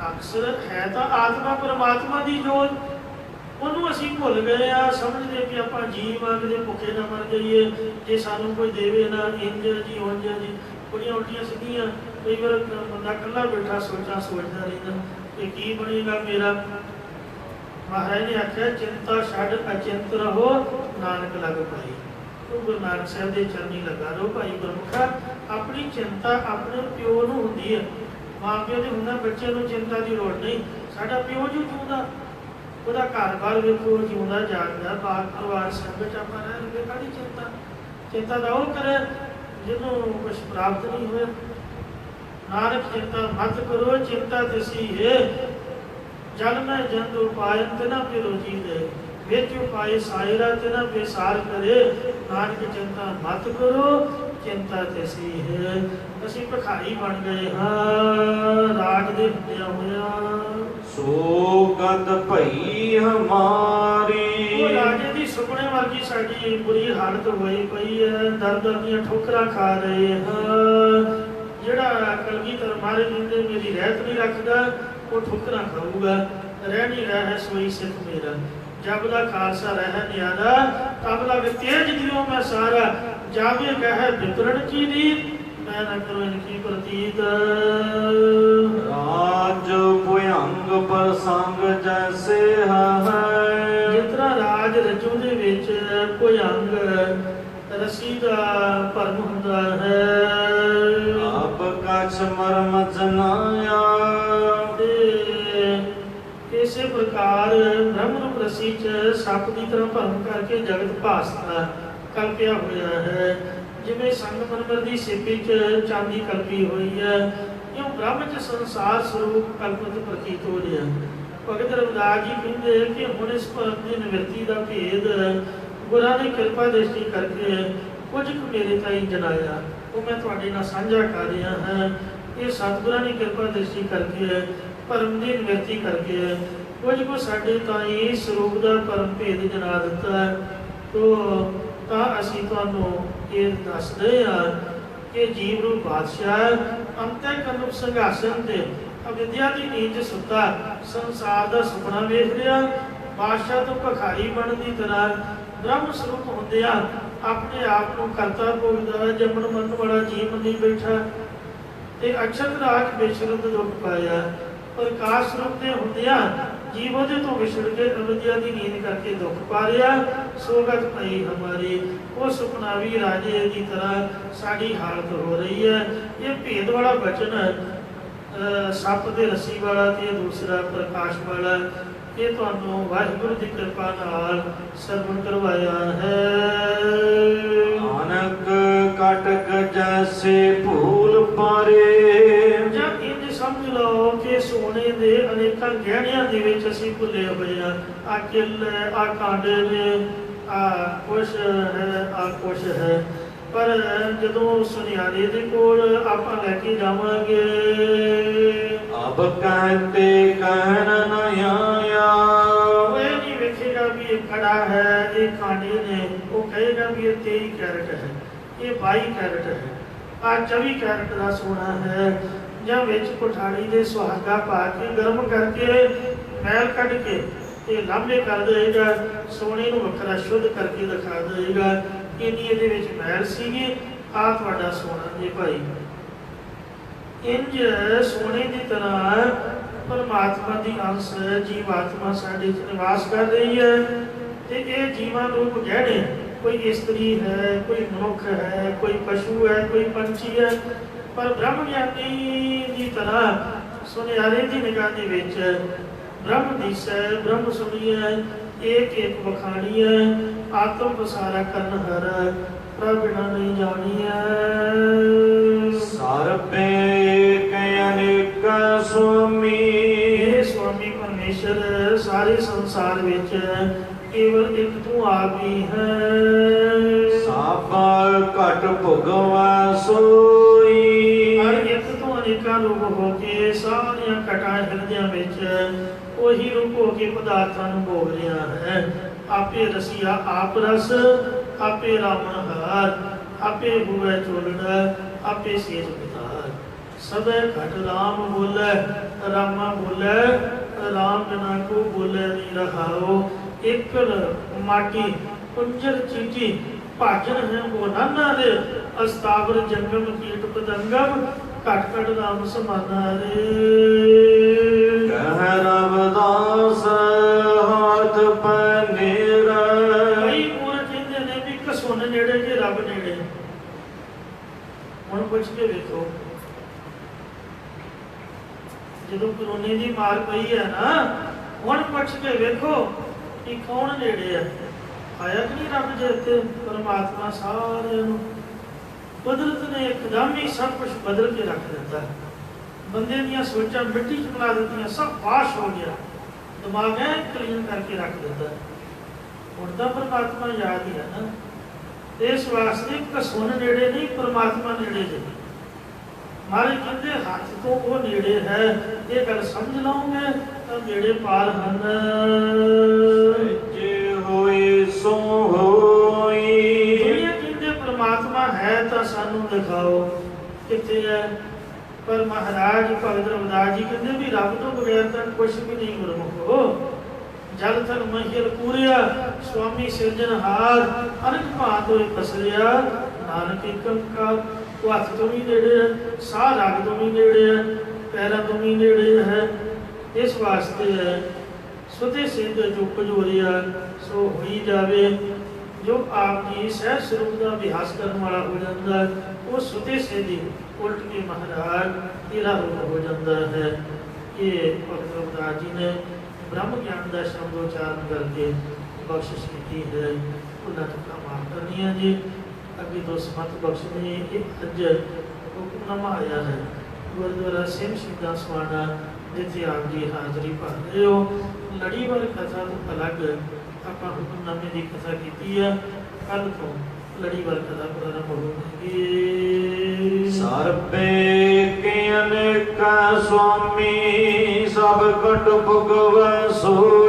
ਅਕਸਰ ਹੈ ਤਾਂ ਆਤਮਾ ਪਰਮਾਤਮਾ ਦੀ ਜੋਤ, ਉਹਨੂੰ ਅਸੀਂ ਭੁੱਲ ਗਏ ਆ। ਸਮਝਦੇ ਕਿ ਆਪਾਂ ਜੀਵ ਆ, ਕਿਤੇ ਭੁੱਖੇ ਨਾ ਮਰ ਜਾਈਏ, ਜੇ ਸਾਨੂੰ ਕੋਈ ਦੇਵੇ ਨਾ ਇੰਜ ਜੀ ਉਂਝ ਜੀ। ਬੜੀਆਂ ਉਲਟੀਆਂ ਸਿੱਧੀਆਂ ਕਈ ਵਾਰ ਬੰਦਾ ਇਕੱਲਾ ਬੈਠਾ ਸੋਚਦਾ ਰਹਿੰਦਾ ਕਿ ਕੀ ਬਣੇਗਾ ਮੇਰਾ। ਮਹਾਰਾਜ ਨੇ ਆਖਿਆ ਚਿੰਤਾ ਛੱਡ ਅਚਿੰਤ ਰਹੋ, ਨਾਨਕ ਲੱਗ ਪਾਈ। ਉਹ ਗੁਰੂ ਨਾਨਕ ਸਾਹਿਬ ਦੇ ਚਰਨੀ ਲੱਗਾ ਰਹੋ ਭਾਈ ਗੁਰਮੁਖਾ। ਆਪਣੀ ਚਿੰਤਾ ਆਪਣੇ ਪਿਓ ਨੂੰ ਹੁੰਦੀ ਹੈ, ਮਾਂ ਪਿਓ ਦੇ ਹੁੰਦਾ, ਬੱਚੇ ਨੂੰ ਚਿੰਤਾ ਦੀ ਲੋੜ ਨਹੀਂ। ਸਾਡਾ ਪਿਓ ਜੋ ਜਿਉਂਦਾ, ਉਹਦਾ ਘਰ-ਬਾਰ ਵੇਖੋ, ਜਿਉਂਦਾ ਜਾਗਦਾ, ਬਾਗ ਪਰਿਵਾਰ ਸੰਗਤ ਆਪਾਂ ਰਹਿ ਲਵੇ, ਕਾਹਦੀ ਚਿੰਤਾ। ਚਿੰਤਾ ਤਾਂ ਉਹ ਕਰੇ ਜਿਹਨੂੰ ਕੁਛ ਪ੍ਰਾਪਤ ਨਹੀਂ ਹੋਇਆ। ਨਾਨਕ ਚਿੰਤਾ ਮਤ ਕਰੋ, ਚਿੰਤਾ ਤਿਸੀ ਹੈ ਜਲ ਮੈਂ ਜੰਦ ਉਪਾਇ ਤਿਨਾ ਪੇ ਰੋਜੀ ਦੇ, ਵਿੱਚ ਉਪਾਏ ਸਾਇਰਾ ਤਿਨਾ ਬੇਸਾਰ ਕਰੇ। ਨਾਨਕ ਚਿੰਤਾ ਮਤ ਕਰੋ, ਚਿੰਤਾ ਤਿਸੀ ਹੈ। ਅਸੀਂ ਭਿਖਾਰੀ ਬਣ ਗਏ ਹਾਂ ਰਾਜ ਦੇ ਹੁੰਦਿਆਂ ਹੋਇਆਂ।
ਸੋ ਗਤ ਭਈ ਹਮਾਰੀ।
ਉਹ ਰਾਜੇ ਦੀ ਸੁਪਨੇ ਵਰਗੀ ਸਾਡੀ ਬੁਰੀ ਹਾਲਤ ਹੋਈ ਪਈ ਹੈ। ਦਰ ਦਰ ਦੀਆਂ ਠੋਕਰਾਂ ਖਾ ਰਹੇ ਹਾਂ। ਜਿਹੜਾ ਕਲਗੀਧਰ ਮਹਾਰਾਜ ਕਹਿੰਦੇ ਮੇਰੀ ਰਹਿਤ ਨਹੀਂ ਰੱਖਦਾ, ਉਹ ਠੋਕਰਾਂ ਖਾਊਗਾ। ਰਹਿ ਨਹੀਂ ਰਹਿ ਸੋਈ ਸਿੱਖ ਮੇਰਾ, ਜਬ ਦਾ ਖਾਲਸਾ ਰਹਿ ਨਿਆਰਾ, ਤਬ ਲਗ ਤੇਜ ਦਿਓ ਮੈਂ ਸਾਰਾ। ਜਾਵੇ ਕਹਿ ਵਿਤਰਣ ਕੀ ਨੀਤ, ਮੈਂ ਨਾ ਕਰੋ ਇਨਕੀ ਪ੍ਰਤੀਤ।
ਰਾਜ ਭੁਯੰਗ ਪ੍ਰਸੰਗ ਜੈਸੇ ਹੈ।
ਜਿਸ ਤਰ੍ਹਾਂ ਰਾਜ ਰਜੂ ਦੇ ਵਿੱਚ ਭੁਯੰਗ ਰੱਸੀ ਦਾ ਭਰਮ ਹੁੰਦਾ ਹੈ।
ਆਪ ਕਛ ਮਰਮ ਜਨਾਇਆ।
ਇਸੇ ਪ੍ਰਕਾਰ ਬ੍ਰਹਮ ਰੂਪ ਰੱਸੀ 'ਚ ਸੱਪ ਦੀ ਤਰ੍ਹਾਂ ਭਰਮ ਕਰਕੇ ਜਗਤ ਭਾਸਦਾ ਕਲਪਿਆ ਹੋਇਆ ਹੈ। ਜਿਵੇਂ ਸੰਗਮਰਮਰ ਦੀ ਸਿੱਪੀ 'ਚ ਚਾਂਦੀ ਕਲਪੀ ਹੋਈ ਹੈ, ਇਉਂ ਬ੍ਰਹਮ 'ਚ ਸੰਸਾਰ ਸਰੂਪ ਕਲਪਿਤ ਪ੍ਰਤੀਤ ਹੋ ਰਿਹਾ। ਭਗਤ ਰਵਿਦਾਸ ਜੀ ਕਹਿੰਦੇ ਕਿ ਹੁਣ ਇਸ ਭਰਮ ਦੀ ਨਿਵਰਤੀ ਦਾ ਭੇਦ ਗੁਰਾਂ ਦੀ ਕਿਰਪਾ ਦ੍ਰਿਸ਼ਟੀ ਕਰਕੇ ਕੁਝ ਕੁ ਮੇਰੇ ਤਾਈਂ ਜਨਾਇਆ, ਉਹ ਮੈਂ ਤੁਹਾਡੇ ਨਾਲ ਸਾਂਝਾ ਕਰ ਰਿਹਾ ਹਾਂ। ਇਹ ਸਤਿਗੁਰਾਂ ਦੀ ਕਿਰਪਾ ਦ੍ਰਿਸ਼ਟੀ ਕਰਕੇ, ਭਰਮ ਦੀ ਨਿਵਰਤੀ ਕਰਕੇ ਕੁਝ ਕੁ ਸਾਡੇ ਤਾਈਂ ਸਰੂਪ ਦਾ ਭਰਮ ਭੇਦ ਜਨਾ ਦਿੱਤਾ। ਤਾਂ ਅਸੀਂ ਤੁਹਾਨੂੰ ਇਹ ਦੱਸਦੇ ਹਾਂ ਕਿ ਜੀਵ ਰੂਪ ਬਾਦਸ਼ਾਹ ਅੰਤਿ ਕਲੁਪ ਸੰਘਾਸਨ ਤੇ ਅਵਿਦਿਆ ਦੀ ਨੀਂਦ 'ਚ ਸੁੱਤਾ ਸੰਸਾਰ ਦਾ ਸੁਪਨਾ ਵੇਖ ਰਿਹਾ। ਬਾਦਸ਼ਾਹ ਤੋਂ ਭਿਖਾਰੀ ਬਣਨ ਦੀ ਤਰ੍ਹਾਂ ਬ੍ਰਹਮ ਸਰੂਪ ਹੁੰਦਿਆਂ ਆਪਣੇ ਆਪ ਨੂੰ ਕਰਤਾ ਭੋਗਦਾ ਜੰਮਣ ਮਰਨ ਵਾਲਾ ਜੀਵ ਨਹੀਂ ਬੈਠਾ ਤੇ ਅਕਸ਼ਰ ਰਾਜ ਬੇਸ਼ਰਤ ਦੁੱਖ ਪਾਇਆ। ਪ੍ਰਕਾਸ਼ ਸਰੂਪ ਦੇ ਹੁੰਦਿਆਂ ਜੀਵ ਉਹਦੇ ਤੋਂ ਵਿਛੜ ਕੇ ਅਵਿਦਿਆ ਦੀ ਨੀਂਦ ਕਰਕੇ ਦੁੱਖ ਪਾ ਰਿਹਾ। ਸੋਗਤ ਪਈ ਹਮਾਰੀ, ਉਹ ਸੁਪਨਾ ਵੀ ਰਾਜੇ ਦੀ ਤਰ੍ਹਾਂ ਸਾਡੀ ਹਾਲਤ ਹੋ ਰਹੀ ਹੈ। ਇਹ ਭੇਦ ਵਾਲਾ ਬਚਨ ਸੱਪ ਦੇ ਰੱਸੀ ਵਾਲਾ ਤੇ ਦੂਸਰਾ ਪ੍ਰਕਾਸ਼ ਵਾਲਾ, ਇਹ ਤੁਹਾਨੂੰ ਵਾਹਿਗੁਰੂ ਦੀ ਕਿਰਪਾ ਨਾਲ ਸਰਵਣ ਕਰਵਾਇਆ ਹੈ।
ਨਾਨਕ ਕਟਕ ਜੈਸੇ ਭੂਲ ਪਾਰੇ।
ਜਦ ਇੰਜ ਸਮਝ ਲਓ ਕਿ ਸੋਨੇ ਦੇ ਅਨੇਕਾਂ ਗਹਿਣਿਆਂ ਦੇ ਵਿੱਚ ਅਸੀਂ ਭੁੱਲੇ ਹੋਏ ਹਾਂ। ਆ ਕਿੱਲ, ਆ ਕਾਂਡੇ ਨੇ, ਆ ਕੁਛ ਹੈ, ਆ ਕੁਛ ਹੈ। ਪਰ ਜਦੋਂ ਸੁਨਿਆਰੇ ਦੇ ਕੋਲ ਆਪਾਂ ਲੈ ਕੇ ਜਾਵਾਂਗੇ,
ਅਬ ਕਹਤੇ ਕਹਿਣ ਨ ਆਇਆ।
ਉਹ ਇਹ ਨਹੀਂ ਵੇਖੇਗਾ ਵੀ ਇਹ ਕੜਾ ਹੈ, ਇਹ ਕਾਂਡੇ ਨੇ, ਉਹ ਕਹੇਗਾ ਵੀ ਇਹ 23 ਕੈਰਟ ਹੈ, ਇਹ 22 ਕੈਰਟ ਹੈ, ਆ 24 ਕੈਰਟ ਦਾ ਸੋਨਾ ਹੈ। ਜਾਂ ਵਿੱਚ ਕੁਠਾੜੀ ਦੇ ਸੁਹਾਗਾ ਪਾ ਕੇ ਗਰਮ ਕਰਕੇ ਮੈਲ ਕੱਢ ਕੇ ਤੇ ਲਾਂਭੇ ਕਰ ਦੇਗਾ, ਸੋਨੇ ਨੂੰ ਵੱਖਰਾ ਸ਼ੁੱਧ ਕਰਕੇ ਦਿਖਾ ਦੇਗਾ, ਇੰਨੀ ਇਹਦੇ ਵਿੱਚ ਮੈਲ ਸੀਗੀ, ਆ ਤੁਹਾਡਾ ਸੋਨਾ ਜੀ ਭਾਈ। ਇੰਜ ਸੋਨੇ ਦੀ ਤਰ੍ਹਾਂ ਪਰਮਾਤਮਾ ਦੀ ਅੰਸ਼ ਜੀਵਾਤਮਾ ਸਾਡੇ 'ਚ ਨਿਵਾਸ ਕਰ ਰਹੀ ਹੈ ਤੇ ਇਹ ਜੀਵਾਂ ਰੂਪ ਗਹਿਣੇ, ਕੋਈ ਇਸਤਰੀ ਹੈ, ਕੋਈ ਮਨੁੱਖ ਹੈ, ਕੋਈ ਪਸ਼ੂ ਹੈ, ਕੋਈ ਪੰਛੀ ਹੈ, ਪਰ ਬ੍ਰਹਮ ਗਿਆਨੀ ਦੀ ਤਰ੍ਹਾਂ ਸੁਨਿਆਰੇ ਦੀ ਨਿਗਾਹ ਦੇ ਵਿੱਚ ਬ੍ਰਹਮ ਦਿਸੈ, ਬ੍ਰਹਮ ਸੁਣੀਐ, ਏਕ ਏਕ ਵਖਾਣੀਐ, ਆਤਮ ਵਸਾਰਾ ਕਰਨ ਹਰ ਪ੍ਰਭ ਬਿਨਾ ਨਹੀਂ ਜਾਣੀਐ।
ਸਰਬੇ ਏਕ ਅਨੇਕ ਸੁਆਮੀ।
ਇਹ ਸੁਆਮੀ ਪਰਮੇਸ਼ਰ ਸਾਰੇ ਸੰਸਾਰ ਵਿੱਚ ਕੇਵਲ ਇੱਕ ਤੂੰ ਆਪ ਹੀ ਹੈ।
ਸਭ ਘਟ ਭੁਗਵੈ ਸੋਈ।
ਹਰ ਇੱਕ ਤੋਂ ਅਨੇਕਾਂ ਰੂਪ ਹੋ ਕੇ ਸਾਰੀਆਂ ਘਟਾਂ ਹਿਰਦਿਆਂ ਵਿੱਚ ਉਹੀ ਰੂਪ ਹੋ ਕੇ ਪਦਾਰਥਾਂ ਨੂੰ ਭੋਗ ਰਿਹਾ ਹੈ। ਆਪੇ ਰਸੀਆ ਆਪ ਰਸ, ਆਪੇ ਰਾਵਣ ਹਾਰ, ਆਪੇ ਹੋਵੇ ਚੋਲੜਾ, ਆਪੇ ਸੇਜ ਪਿਤਾਰ। ਸਭੇ ਘਟ ਰਾਮ ਬੋਲੇ, ਰਾਮਾ ਬੋਲੇ, ਰਾਮ ਬਿਨਾ ਕੋ ਬੋਲੇ ਨਹੀਂ ਰਹਾਓ। ਇੱਕ ਮਾਟੀ ਕੁੰਜਰ ਚੀਟੀ ਭਾਜਨ ਹੈ ਉਹ ਨਾਨਾ ਦੇ, ਅਸਤਾਵਰ ਜੰਗਮ ਕੀਟ ਪਤੰਗਮ, ਘਟ ਘਟ ਰਾਮ ਸਮਾਨਾ ਰੇ।
ਕਹਿ ਰਵਿਦਾਸ ਹਾਥ ਪਨੇਰਾ।
ਕਈ ਮੂਰਖ ਕਹਿੰਦੇ ਨੇ ਵੀ ਘਸੁੰਨ ਨੇੜੇ ਜੇ ਰੱਬ ਨੇੜੇ। ਹੁਣ ਪੁੱਛ ਕੇ ਵੇਖੋ, ਜਦੋਂ ਕਰੋਨੇ ਦੀ ਮਾਰ ਪਈ ਹੈ ਨਾ, ਹੁਣ ਪੁੱਛ ਕੇ ਵੇਖੋ ਕਿ ਕੌਣ ਨੇੜੇ ਹੈ। ਆਇਆ ਕਿ ਨਹੀਂ ਰੱਬ ਦੇ ਉੱਤੇ ਪਰਮਾਤਮਾ ਸਾਰਿਆਂ ਨੂੰ। ਕੁਦਰਤ ਨੇ ਇੱਕਦਮ ਹੀ ਸਭ ਕੁਝ ਬਦਲ ਕੇ ਰੱਖ ਦਿੱਤਾ। ਬੰਦੇ ਦੀਆਂ ਸੋਚਾਂ ਮਿੱਟੀ 'ਚ ਬਣਾ ਦਿੱਤੀਆਂ, ਸਭ ਵਾਸ਼ ਹੋ ਗਿਆ, ਦਿਮਾਗ ਐ ਕਲੀਨ ਕਰਕੇ ਰੱਖ ਦਿੱਤਾ। ਹੁਣ ਤਾਂ ਪਰਮਾਤਮਾ ਯਾਦ ਹੀ ਹੈ ਨਾ। ਇਸ ਵਾਸਤੇ ਘਸੁੰਨ ਨੇੜੇ ਨਹੀਂ, ਪਰਮਾਤਮਾ ਨੇੜੇ ਜੇ। ਮਹਾਰਾਜ ਕਹਿੰਦੇ ਹੱਥ ਤੋਂ ਉਹ ਨੇੜੇ ਹੈ। ਇਹ ਗੱਲ ਸਮਝ ਲਓਗੇ ਤਾਂ ਨੇੜੇ ਪਾਰ ਹਨ।
ਜੇ ਹੋਏ ਸੋ ਹੋਈ।
ਦੁਨੀਆ ਕਹਿੰਦੇ ਪਰਮਾਤਮਾ ਹੈ ਤਾਂ ਸਾਨੂੰ ਦਿਖਾਓ ਕਿੱਥੇ ਹੈ। ਪਰ ਮਹਾਰਾਜ ਭਗਤ ਰਵਿਦਾਸ ਜੀ ਕਹਿੰਦੇ ਵੀ ਰੱਬ ਤੋਂ ਬਗੈਰ ਤਾਂ ਕੁਛ ਵੀ ਨਹੀਂ ਗੁਰਮੁਖੋ। ਜਲ ਥਲ ਮਹੀਰ ਪੂਰਿਆ, ਸੁਆਮੀ ਸਿਰਜਣਹਾਰ, ਅਨਕ ਭਾਂਤ ਹੋਏ ਪਸਰਿਆ, ਨਾਨਕ ਏਕੰਕਾਰ। ਉਹ ਹੱਥ ਤੋਂ ਵੀ ਨੇੜੇ ਹੈ, ਸਾਹ ਰਗ ਤੋਂ ਵੀ ਨੇੜੇ ਹੈ, ਪੈਰਾਂ ਤੋਂ ਵੀ ਨੇੜੇ ਹੈ। ਇਸ ਵਾਸਤੇ ਹੈ ਸੁਤੇ ਸਿੱਧ ਜੋ ਭਜੋਰਿਆ ਸੋ ਹੋਈ ਜਾਵੇ। ਜੋ ਆਪ ਜੀ ਸਹਿਜ ਸਰੂਪ ਦਾ ਅਭਿਆਸ ਕਰਨ ਵਾਲਾ ਹੋ ਜਾਂਦਾ, ਉਹ ਸੁਤੇ ਸਿੱਧ ਉਲਟ ਕੇ ਮਹਾਰਾਜ ਤੇਰਾ ਰੂਪ ਹੋ ਜਾਂਦਾ ਹੈ। ਇਹ ਭਗਤ ਰਵਿਦਾਸ ਜੀ ਨੇ ਬ੍ਰਹਮ ਗਿਆਨ ਦਾ ਸ਼ਬਦ ਉਚਾਰਨ ਕਰਕੇ ਬਖਸ਼ਿਸ਼ ਕੀਤੀ ਹੈ। ਉਹਨਾਂ ਤੋਂ ਮਾਫ ਕਰਨੀਆਂ ਜੀ। ਅੱਗੇ ਤੋਂ ਸਮਤ ਬਖਸ਼ਣੇ। ਇਹ ਅੱਜ ਹੁਕਮਨਾਮਾ ਆਇਆ ਹੈ ਗੁਰਦੁਆਰਾ ਸਿੰਘ ਸ਼ਹੀਦਾਂ ਸਵਾਣਾ, ਜਿੱਥੇ ਆਪ ਜੀ ਹਾਜ਼ਰੀ ਭਰ ਰਹੇ ਹੋ। ਲੜੀਵਾਰ ਕਥਾ ਤੋਂ ਅਲੱਗ ਆਪਾਂ ਹੁਕਮਨਾਮੇ ਦੀ ਕਥਾ ਕੀਤੀ ਹੈ। ਕੱਲ ਤੋਂ ਲੜੀਵਾਰ ਕਥਾ ਪ੍ਰਾਰੰਭ ਹੋਵੇਗੀ।
ਸਰਬੇ ਕੇ ਅਨੇਕ ਸੁਆਮੀ, ਸਭ ਘਟ ਭੁਗਵੈ ਸੋਈ।